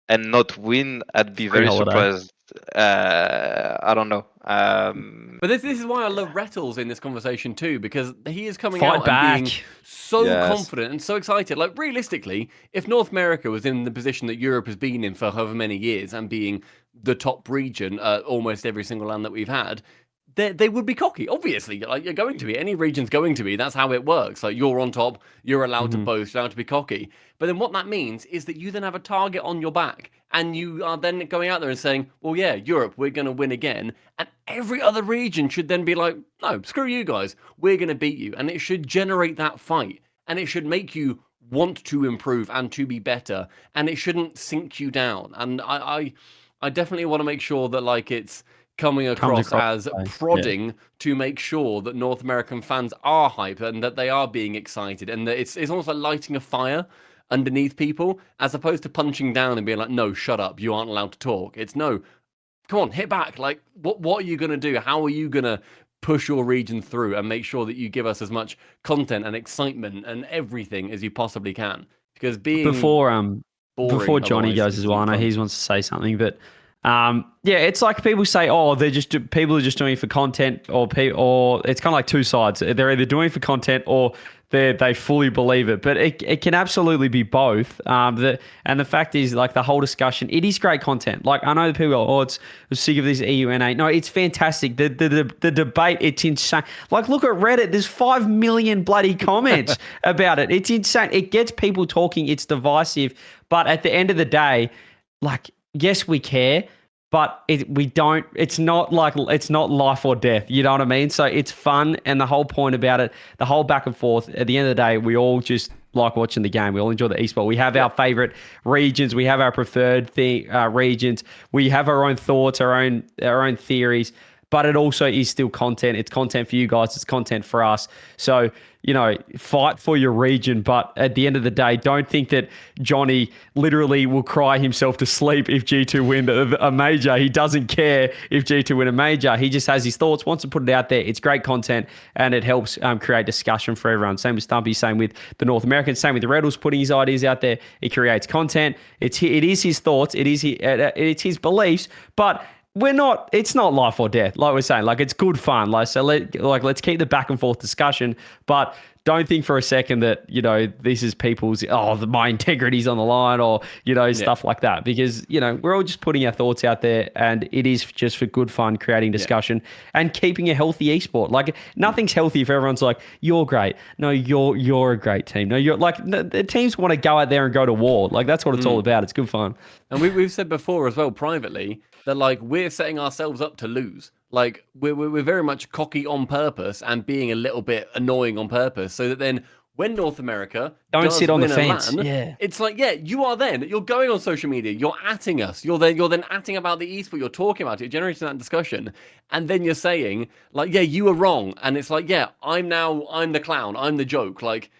and not win, I'd be very surprised. I don't know. But this is why I love Rettles in this conversation too, because he is coming Fight out back. and being so confident and so excited. Like, realistically, if North America was in the position that Europe has been in for however many years and being the top region almost every single land that we've had, they would be cocky. Obviously, like, you're going to be. Any region's going to be. That's how it works. Like, you're on top, you're allowed to boast, you're allowed to be cocky. But then what that means is that you then have a target on your back, and you are then going out there and saying, well, yeah, Europe, we're going to win again. And every other region should then be like, no, screw you guys. We're going to beat you. And it should generate that fight. And it should make you want to improve and to be better. And it shouldn't sink you down. And I definitely want to make sure that, like, it's coming across as prodding to make sure that North American fans are hyped and that they are being excited, and that it's almost like lighting a fire underneath people, as opposed to punching down and being like, no, shut up, you aren't allowed to talk. It's no, come on, hit back. Like, what are you going to do? How are you going to push your region through and make sure that you give us as much content and excitement and everything as you possibly can? Because being Before boring Johnny otherwise goes as well, I know isn't he fun. wants to say something, but yeah, it's like people say, oh, people are just doing it for content, or it's kind of like two sides. They're either doing it for content or they fully believe it. But it can absolutely be both. And the fact is, like, the whole discussion, it is great content. Like, I know that people go, oh, I'm sick of this EUNA. No, it's fantastic. The debate, it's insane. Like, look at Reddit. There's 5 million bloody comments about it. It's insane. It gets people talking. It's divisive. But at the end of the day, like, yes, we care, but we don't. It's not life or death. You know what I mean? So it's fun, and the whole point about it, the whole back and forth. At the end of the day, we all just like watching the game. We all enjoy the esport. We have our favorite regions. We have our preferred regions. We have our own thoughts, our own theories. But it also is still content. It's content for you guys. It's content for us. So, fight for your region. But at the end of the day, don't think that Johnny literally will cry himself to sleep if G2 win a major. He doesn't care if G2 win a major. He just has his thoughts, wants to put it out there. It's great content, and it helps create discussion for everyone. Same with Stumpy, same with the North Americans, same with the Red Bulls putting his ideas out there. It creates content. It is his thoughts. It's his beliefs, but it's not life or death, like we're saying. Like, it's good fun. Like, let's keep the back and forth discussion, but don't think for a second that, this is people's, my integrity's on the line, or, stuff like that, because, we're all just putting our thoughts out there, and it is just for good fun, creating discussion and keeping a healthy esport. Like, nothing's healthy if everyone's like, you're great. No, you're a great team. No, you're like, the teams want to go out there and go to war. Like, that's what it's all about. It's good fun. And we've said before as well, privately, that, like, we're setting ourselves up to lose. Like, we're very much cocky on purpose and being a little bit annoying on purpose, so that then when North America don't sit on the fence, it's like, you're going on social media, you're atting us, you're then atting about the esport, you're talking about it, you're generating that discussion, and then you're saying, like, you were wrong, and it's like, I'm the clown, I'm the joke, like.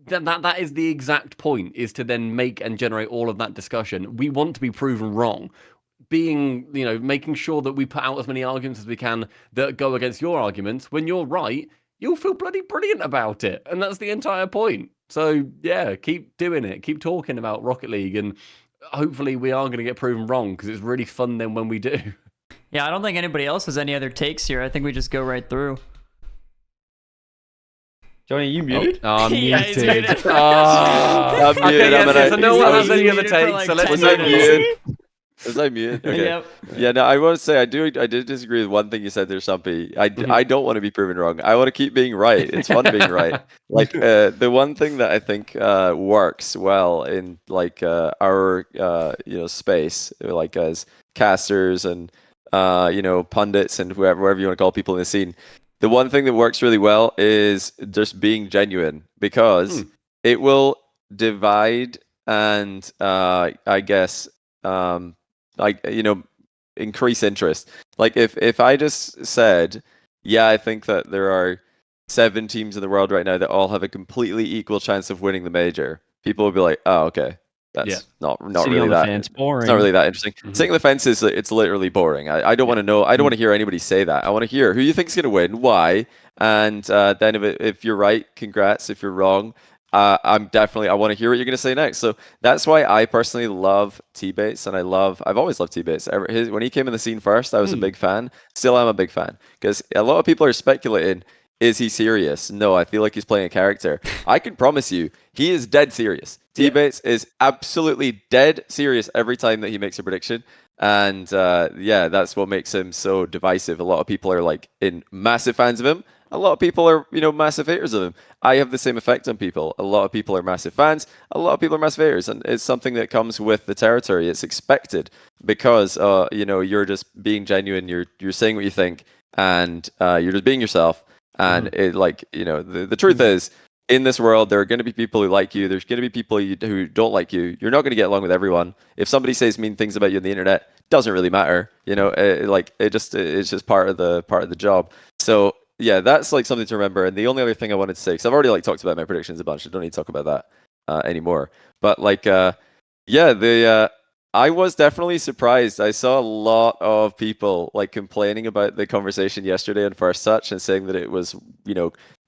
That is the exact point, is to then make and generate all of that discussion. We want to be proven wrong. Making sure that we put out as many arguments as we can that go against your arguments. When you're right, you'll feel bloody brilliant about it. And that's the entire point. So, keep doing it. Keep talking about Rocket League, and hopefully we are going to get proven wrong, because it's really fun then when we do. Yeah, I don't think anybody else has any other takes here. I think we just go right through. Johnny, you muted? Oh, I'm Yeah, he's muted. muted. I'm muted. Okay, yes, so no one has any other muted for takes, like so let's 10 Was I minutes. muted? Was I muted? Okay. Yep. Yeah, no, I want to say I did disagree with one thing you said there, Stumpy. I don't want to be proven wrong. I want to keep being right. It's fun being right. Like, the one thing that I think works well in, like, our space, like, as casters and pundits and whoever you want to call people in the scene. The one thing that works really well is just being genuine, because it will divide and I guess increase interest. Like, if I just said, I think that there are 7 teams in the world right now that all have a completely equal chance of winning the major, people will be like, oh, okay. That's not Sitting really on the that. fence, boring. It's not really that interesting. Sitting on the fence it's literally boring. I don't want to know. I don't want to hear anybody say that. I want to hear who you think is going to win, why, and then if you're right, congrats. If you're wrong, I want to hear what you're going to say next. So that's why I personally love T-Bates, and I've always loved T-Bates. When he came in the scene first, I was a big fan. Still am a big fan, because a lot of people are speculating, is he serious? No, I feel like he's playing a character. I can promise you, he is dead serious. T-Bates is absolutely dead serious every time that he makes a prediction. And that's what makes him so divisive. A lot of people are massive fans of him. A lot of people are, massive haters of him. I have the same effect on people. A lot of people are massive fans. A lot of people are massive haters. And it's something that comes with the territory. It's expected, because, you're just being genuine. You're saying what you think, and you're just being yourself. And the truth is, in this world, there are going to be people who like you. There's going to be people who don't like you. You're not going to get along with everyone. If somebody says mean things about you on the internet, doesn't really matter. It's just part of the job. So that's something to remember. And the only other thing I wanted to say, because I've already talked about my predictions a bunch, I don't need to talk about that anymore. But I was definitely surprised. I saw a lot of people like complaining about the conversation yesterday on First Touch and saying that it was,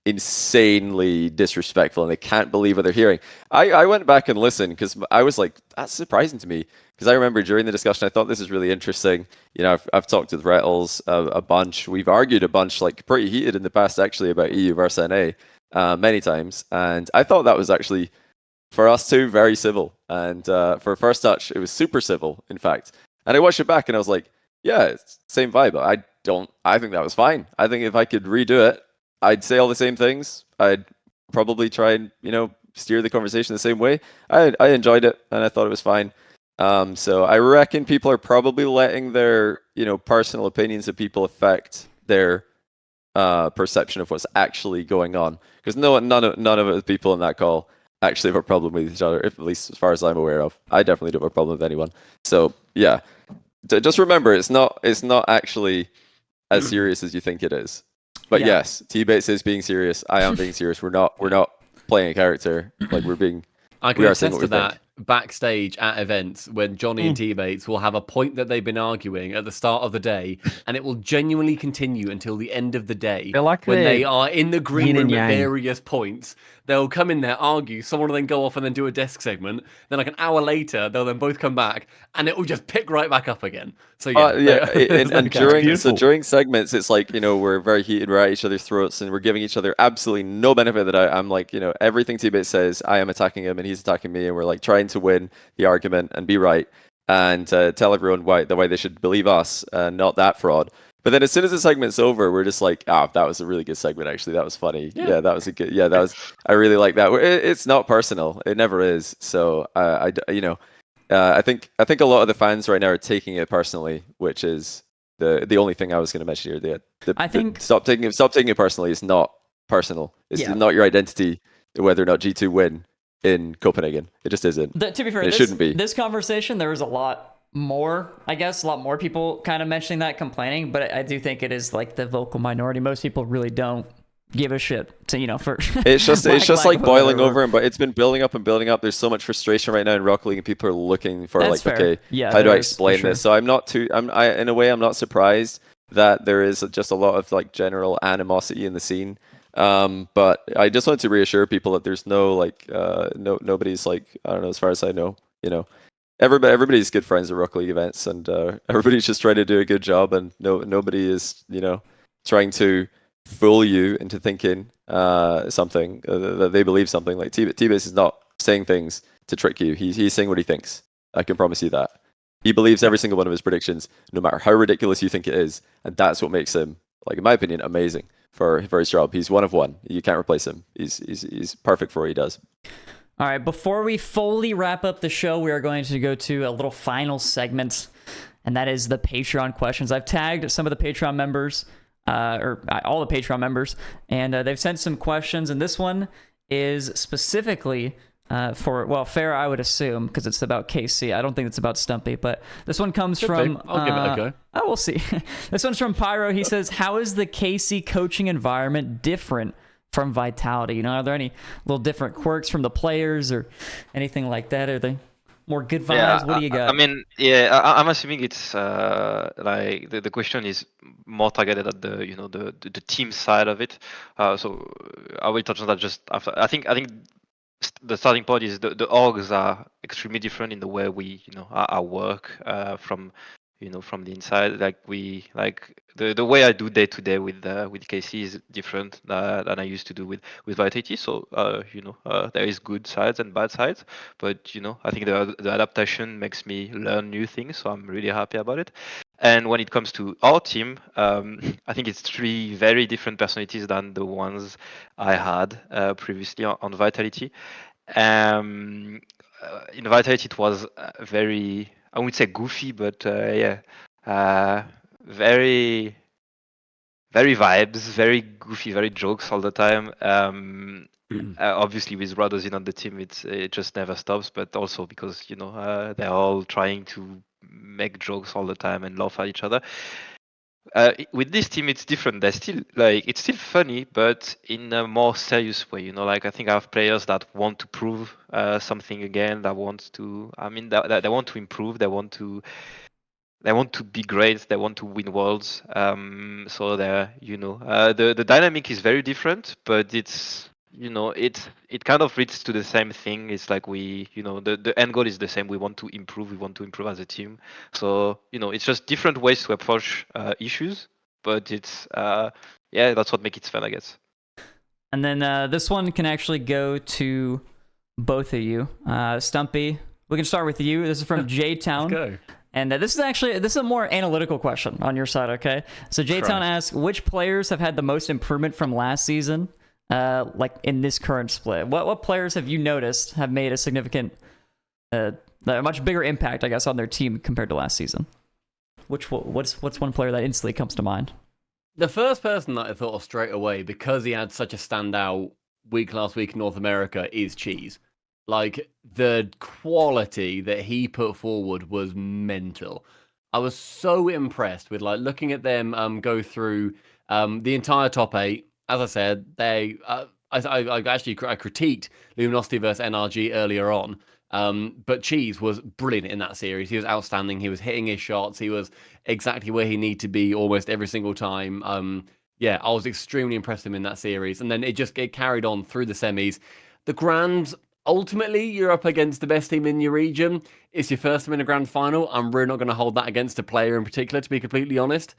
insanely disrespectful and they can't believe what they're hearing. I went back and listened because I was like, that's surprising to me. Because I remember during the discussion, I thought this is really interesting. I've talked with Rettles a bunch. We've argued a bunch, like pretty heated in the past, actually, about EU versus NA many times. And I thought that was actually, for us too, very civil. And for First Touch, it was super civil, in fact. And I watched it back and I was like, yeah, it's same vibe. I think that was fine. I think if I could redo it, I'd say all the same things. I'd probably try and, steer the conversation the same way. I enjoyed it and I thought it was fine. So I reckon people are probably letting their, personal opinions of people affect their perception of what's actually going on. Because none of the people in that call actually have a problem with each other, at least as far as I'm aware of. I definitely don't have a problem with anyone. So yeah, just remember, it's not actually as serious as you think it is. But yes, T-Bates is being serious. I am being serious. We're not playing a character. Like we're being. I can we are attest saying what to we that think. backstage at events when Johnny and T-Bates will have a point that they've been arguing at the start of the day, and it will genuinely continue until the end of the day. They're like when the they are in the green yin and room at yang. various points, they'll come in there, argue, someone will then go off and then do a desk segment. Then like an hour later, they'll then both come back, and it will just pick right back up again. So there's no and during segments, it's like we're very heated, we're at each other's throats, and we're giving each other absolutely no benefit. That I'm like everything T-Base says, I am attacking him and he's attacking me, and we're like trying to win the argument and be right and tell everyone why they should believe us and not that fraud. But then as soon as the segment's over, we're just like, that was a really good segment. Actually, that was funny. Yeah, that was a good. Yeah, that was. I really like that. It's not personal. It never is. So I think a lot of the fans right now are taking it personally, which is the only thing I was going to mention here. I think stop taking it personally. It's not personal. It's not your identity whether or not G2 win in Copenhagen. It just isn't. To be fair, it shouldn't be. This conversation, there was a lot more people kind of mentioning that, complaining, but I do think it is like the vocal minority. Most people really don't give a shit to for it's just like boiling over, but it's been building up and building up. There's so much frustration right now in Rocket League, and people are looking for That's fair. Okay, yeah, how do I explain this? So in a way I'm not surprised that there is just a lot of like general animosity in the scene. But I just want to reassure people that there's nobody's like, I don't know, as far as I know, everybody's good friends at Rocket League events, and everybody's just trying to do a good job, and nobody is trying to fool you into thinking something that they believe something. Like T-Base is not saying things to trick you. He's saying what he thinks. I can promise you that. He believes every single one of his predictions, no matter how ridiculous you think it is, and that's what makes him, like in my opinion, amazing for his job. He's one of one. You can't replace him. He's perfect for what he does. All right, before we fully wrap up the show, we are going to go to a little final segment, and that is the Patreon questions. I've tagged some of the Patreon members, or all the Patreon members, and they've sent some questions, and this one is specifically for, Ferra, I would assume, because it's about KC. I don't think it's about Stumpy, but this one comes from... I'll give it a go. Oh, we'll see. This one's from Pyro. He says, how is the KC coaching environment different from Vitality? Are there any little different quirks from the players or anything like that? Are they more good vibes? What do you got? I mean, I'm assuming it's like the question is more targeted at the team side of it. So I will touch on that just after. I think the starting point is the orgs are extremely different in the way we our work from from the inside. Like the way I do day to day with KC is different than I used to do with Vitality. So there is good sides and bad sides, but I think the adaptation makes me learn new things. So I'm really happy about it. And when it comes to our team, I think it's 3 very different personalities than the ones I had previously on Vitality. In Vitality, it was very, I wouldn't say goofy, but very, very vibes, very goofy, very jokes all the time. Obviously, with Radozin on the team, it just never stops. But also because they're all trying to make jokes all the time and laugh at each other. with this team, it's different. They're still it's still funny, but in a more serious way. Like I think I have players that want to prove something again. That want to. I mean, that they want to improve. They want to be great. They want to win worlds. So the dynamic is very different, but it's it kind of leads to the same thing. It's like the end goal is the same. We want to improve. We want to improve as a team. So it's just different ways to approach issues, but it's that's what makes it fun, I guess. And then this one can actually go to both of you. Stumpy, we can start with you. This is from J-Town. Let's go. And this is a more analytical question on your side, okay? So J-Town asks, which players have had the most improvement from last season, like in this current split? What players have you noticed have made a significant, a much bigger impact, I guess, on their team compared to last season? What's one player that instantly comes to mind? The first person that I thought of straight away, because he had such a standout week last week in North America, is Cheese. Like, the quality that he put forward was mental. I was so impressed with looking at them go through the entire top 8. As I said, I critiqued Luminosity versus NRG earlier on, but Cheese was brilliant in that series. He was outstanding. He was hitting his shots. He was exactly where he needed to be almost every single time. I was extremely impressed with him in that series. And then it carried on through the semis. The Grands, ultimately, you're up against the best team in your region. It's your first time in a grand final. I'm really not going to hold that against a player in particular, to be completely honest,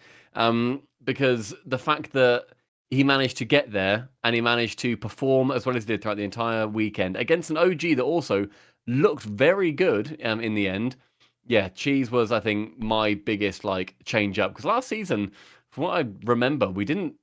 because the fact that he managed to get there and he managed to perform as well as he did throughout the entire weekend against an OG that also looked very good in the end. Yeah, Cheese was, I think, my biggest change up, because last season, from what I remember, did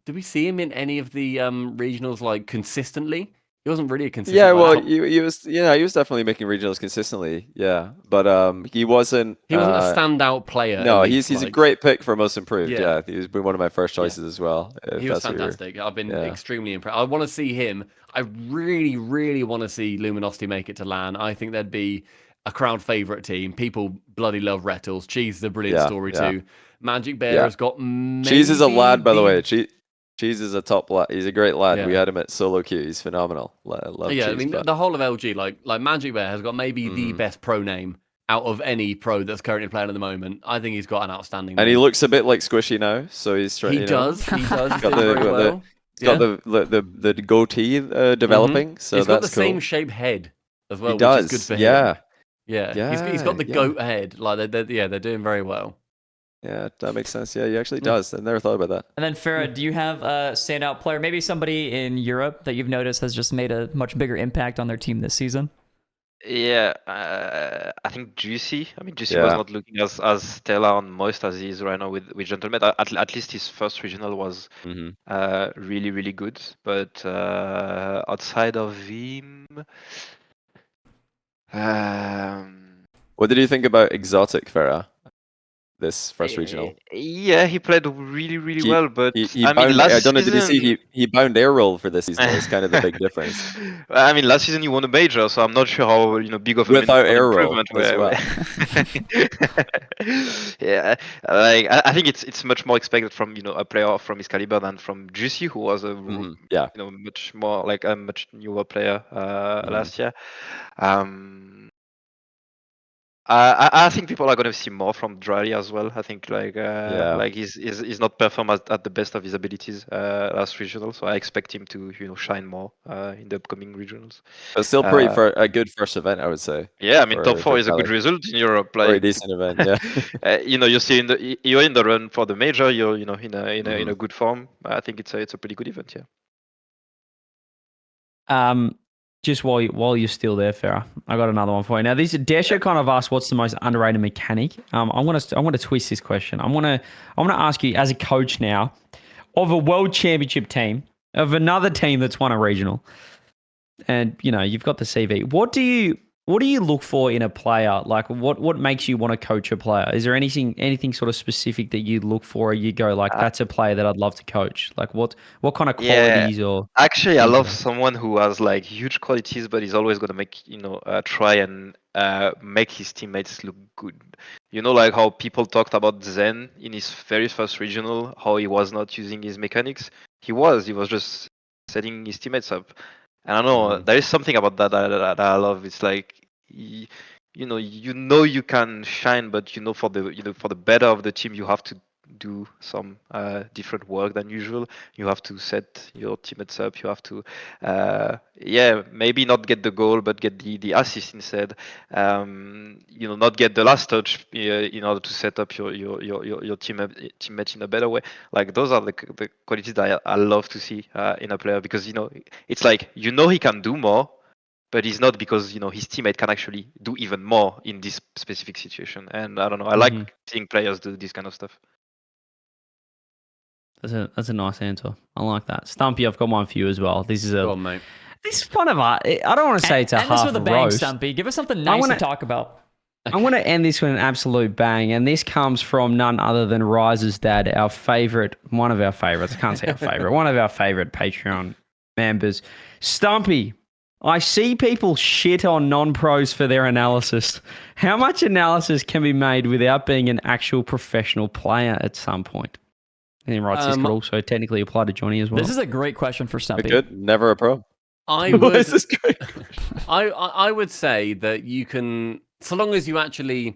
we see him in any of the regionals consistently? He wasn't really a consistent. Yeah, well, he was definitely making regionals consistently. Yeah, but he wasn't. He wasn't a standout player. No, he's a great pick for most improved. Yeah. Yeah, he's been one of my first choices as well. He was fantastic. I've been extremely impressed. I want to see him. I really, really want to see Luminosity make it to LAN. I think that'd be a crowd favorite team. People bloody love Rettles. Cheese is a brilliant story too. Magic Bear has got Cheese is a lad, by the way. Cheese is a top lad. He's a great lad. Yeah. We had him at solo queue. He's phenomenal. Love Cheese, I mean, the whole of LG, like Magic Bear has got maybe the best pro name out of any pro that's currently playing at the moment. I think he's got an outstanding name. And he looks a bit like Squishy now, so he's trying. He does. He's got the goatee developing. So he's got the cool. same shaped head as well, he does. Which is good for him. Yeah. He's got the goat head. They're doing very well. Yeah, that makes sense. Yeah, he actually does. I never thought about that. And then Ferra, do you have a standout player, maybe somebody in Europe that you've noticed has just made a much bigger impact on their team this season? Yeah, I think Juicy. I mean, Juicy was not looking as stellar on most as he is right now with Gentleman. At least his first regional was really, really good. But outside of him, what did you think about Exotic, Ferra? This first regional. Yeah, he played really, really well, but I don't know. Did you see he bound air roll for this season? It's kind of the big difference. I mean, last season he won a major, so I'm not sure how big of a without air roll as well. Yeah, I think it's much more expected from a player from his caliber than from Juicy, who was a much more a much newer player last year. I think people are going to see more from Drally as well. I think he's not performed at the best of his abilities last regional, so I expect him to shine more in the upcoming regionals. But still pretty for a good first event, I would say. Yeah, I mean top 4 is a good result in Europe. Very decent event. Yeah. You see you're in the run for the major. You're in a good form. I think it's a pretty good event. Yeah. Just while you're still there, Ferra, I got another one for you. Now, this Desha kind of asked, "What's the most underrated mechanic?" I want to twist this question. I want to ask you, as a coach now, of a world championship team, of another team that's won a regional, and you've got the CV. What do what do you look for in a player? Like, what makes you want to coach a player? Is there anything sort of specific that you look for, or you go like, that's a player that I'd love to coach? Like, what kind of qualities or Actually, I things love are- someone who has like huge qualities, but he's always gonna make try and make his teammates look good. You know, like how people talked about Zen in his very first regional, how he was not using his mechanics. He was just setting his teammates up. And I don't know, there is something about that I love. It's like you can shine, but for the better of the team, you have to do some different work than usual. You have to set your teammates up. You have to, maybe not get the goal, but get the assist instead. Not get the last touch in order to set up your teammate in a better way. Like those are the qualities that I love to see in a player, because it's like he can do more, but it's not because his teammate can actually do even more in this specific situation. And I don't know, I like seeing players do this kind of stuff. That's a nice answer. I like that. Stumpy, I've got one for you as well. This is Go on, mate. this is kind of I don't want to say it's a End this half with a bang, roast. Stumpy. Give us something nice to talk about. I want to end this with an absolute bang, and this comes from none other than Rise's dad, one of our favorites. I can't say our favorite, one of our favorite Patreon members. Stumpy, I see people shit on non-pros for their analysis. How much analysis can be made without being an actual professional player at some point? And he writes this could also technically apply to Johnny as well. This is a great question for Stumpy. Good, never a pro. I would. This is great. I would say that you can, so long as you actually,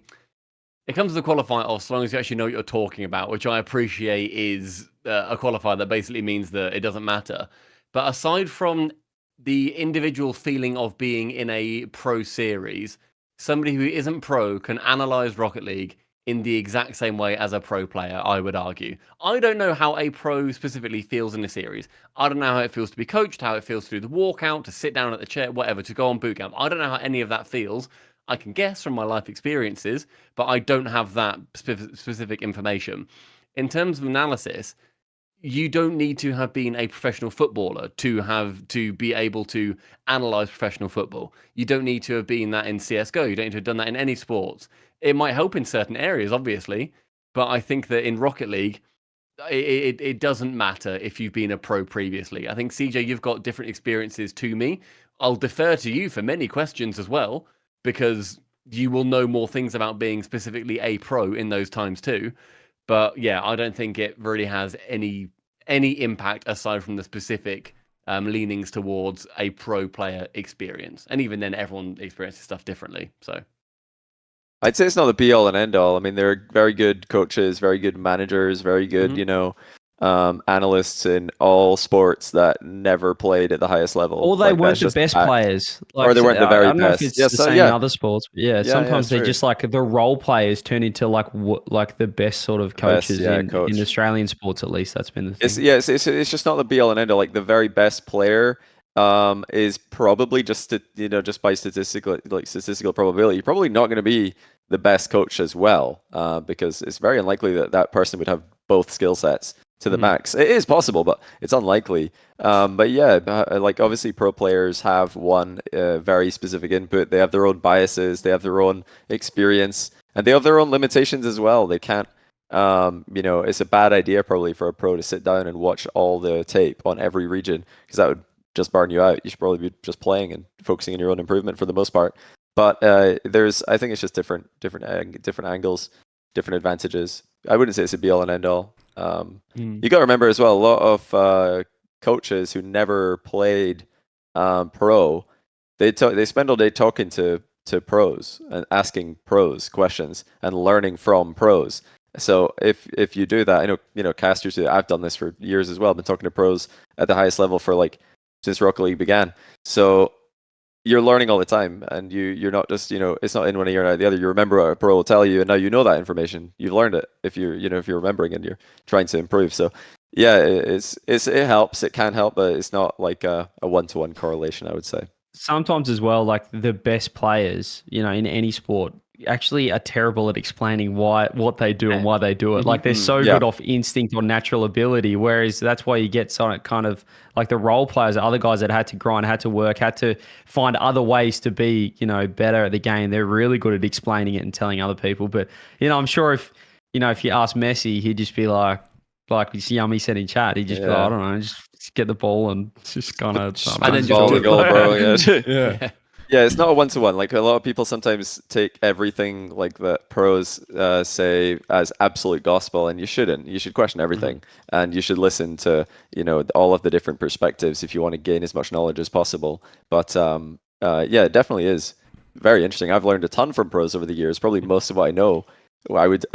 it comes to the qualifier, or so long as you actually know what you're talking about, which I appreciate is a qualifier that basically means that it doesn't matter. But aside from the individual feeling of being in a pro series, somebody who isn't pro can analyze Rocket League in the exact same way as a pro player, I would argue. I don't know how a pro specifically feels in a series. I don't know how it feels to be coached, how it feels to do the walkout, to sit down at the chair, whatever, to go on boot camp. I don't know how any of that feels. I can guess from my life experiences, but I don't have that specific information. In terms of analysis, you don't need to have been a professional footballer to be able to analyze professional football. You don't need to have been that in CSGO. You don't need to have done that in any sports. It might help in certain areas, obviously, but I think that in Rocket League, it doesn't matter if you've been a pro previously. I think, CJ, you've got different experiences to me. I'll defer to you for many questions as well, because you will know more things about being specifically a pro in those times too. But yeah, I don't think it really has any impact aside from the specific leanings towards a pro player experience. And even then, everyone experiences stuff differently. So I'd say it's not the be all and end all. I mean, they're very good coaches, very good managers, very good, analysts in all sports that never played at the highest level. Or they Like, weren't that's the just best fact. players. Or they weren't the very I don't know if best. it's Yeah, the so, same yeah. in other sports, but Yeah, sometimes it's they're true. just like the role players turn into like the best sort of coaches coach. in Australian sports. At least that's been the thing. It's just not the be all and end all. Like the very best player is probably just by statistical probability, you're probably not going to be the best coach as well, because it's very unlikely that person would have both skill sets to the max. It is possible, but it's unlikely. But yeah, like obviously pro players have one very specific input. They have their own biases, they have their own experience, and they have their own limitations as well. They can't, it's a bad idea probably for a pro to sit down and watch all the tape on every region, because that would just burn you out. You should probably be just playing and focusing on your own improvement for the most part. But I think it's just different angles, different advantages. I wouldn't say it's a be all and end all. You got to remember as well, a lot of coaches who never played pro, they spend all day talking to pros and asking pros questions and learning from pros. So if you do that, I know casters do that. I've done this for years as well. I've been talking to pros at the highest level for since Rocket League began. So you're learning all the time, and you're not just it's not in one ear and out the other. You remember what a pro will tell you, and now you know that information. You've learned it if you're remembering and you're trying to improve. So yeah, it helps. It can help, but it's not like a 1-to-1 correlation, I would say. Sometimes as well, like the best players, in any sport, actually are terrible at explaining what they do and why they do it. Like they're so Yeah. good off instinct or natural ability. Whereas that's why you get some kind of like the role players, other guys that had to grind, had to work, had to find other ways to be, better at the game. They're really good at explaining it and telling other people. But I'm sure if you ask Messi, he'd just be like Yummy said in chat, he'd just be like, I don't know, just get the ball and just kind of And then just ball do the it. goal, bro. yeah. Yeah, it's not a one-to-one. Like a lot of people sometimes take everything like that pros say as absolute gospel, and you shouldn't. You should question everything, and you should listen to all of the different perspectives if you want to gain as much knowledge as possible. But yeah, it definitely is very interesting. I've learned a ton from pros over the years. Probably most of what I know, I would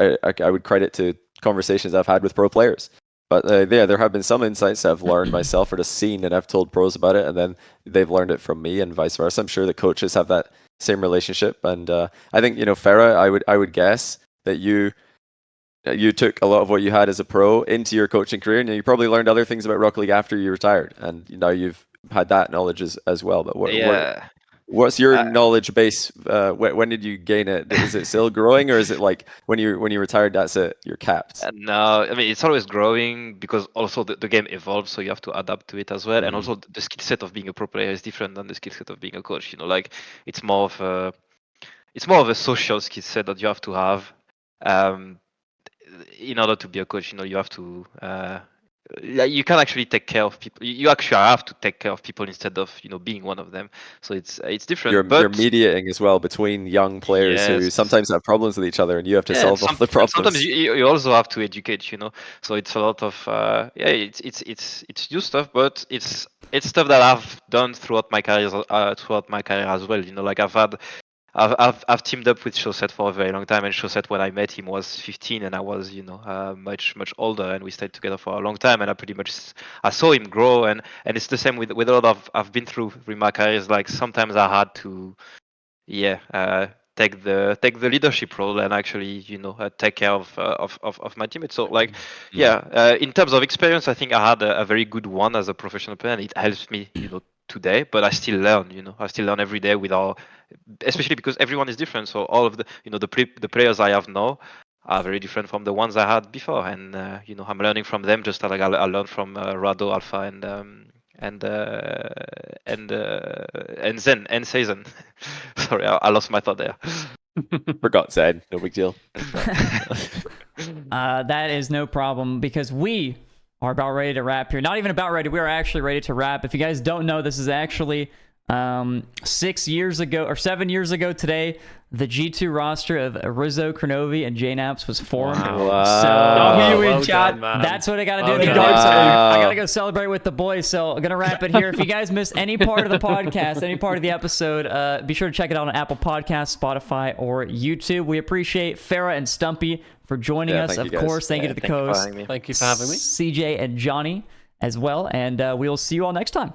credit to conversations I've had with pro players. But yeah, there have been some insights that I've learned myself or just seen, and I've told pros about it, and then they've learned it from me, and vice versa. I'm sure the coaches have that same relationship, and I think Ferra, I would guess that you took a lot of what you had as a pro into your coaching career, and you probably learned other things about Rocket League after you retired, and now you've had that knowledge as well. But what's your knowledge base? When did you gain it? Is it still growing, or is it like when you retired, that's it, you're capped? No, I mean it's always growing because also the game evolves, so you have to adapt to it as well. And also the skill set of being a pro player is different than the skill set of being a coach. Like it's more of a social skill set that you have to have in order to be a coach. You have to. You can actually take care of people. You actually have to take care of people instead of being one of them. So it's different. You're mediating as well between young players who sometimes have problems with each other, and you have to solve all the problems. Sometimes you also have to educate. So it's a lot of it's new stuff, but it's stuff that I've done throughout my career as well. Like I've teamed up with Chaussette for a very long time, and Chaussette, when I met him, was 15, and I was, much older, and we stayed together for a long time, and I saw him grow, and it's the same with a lot of I've been through in my career. Like sometimes I had to, take the leadership role and actually, take care of my teammates. So like, in terms of experience, I think I had a very good one as a professional player, and it helps me, today. But I still learn, I still learn every day especially because everyone is different. So all of the the players I have now are very different from the ones I had before, and I'm learning from them just like I learned from Rado, Alpha, and Zen and Season. Sorry, I lost my thought there. Forgot Zen, no big deal. That is no problem because we are about ready to wrap here. Not even about ready. We are actually ready to wrap. If you guys don't know, this is actually 6 years ago or 7 years ago today, the G2 roster of Rizzo, Kronovi, and JNaps was formed. Wow. So in chat. that's what I got to do. Well I got to go celebrate with the boys. So I'm going to wrap it here. If you guys missed any part of the podcast, any part of the episode, be sure to check it out on Apple Podcasts, Spotify, or YouTube. We appreciate Ferra and Stumpy for joining us. thank Of you guys. course, thank you to the Thank you for coast. having me. Thank you for having me. CJ and Johnny as well. And we'll see you all next time.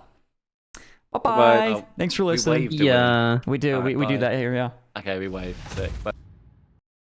Bye-bye. Bye-bye. Thanks for We listening. waved, didn't we? Yeah. We do. Alright, We do bye. that here, yeah. Okay, we waved. Sick. Bye.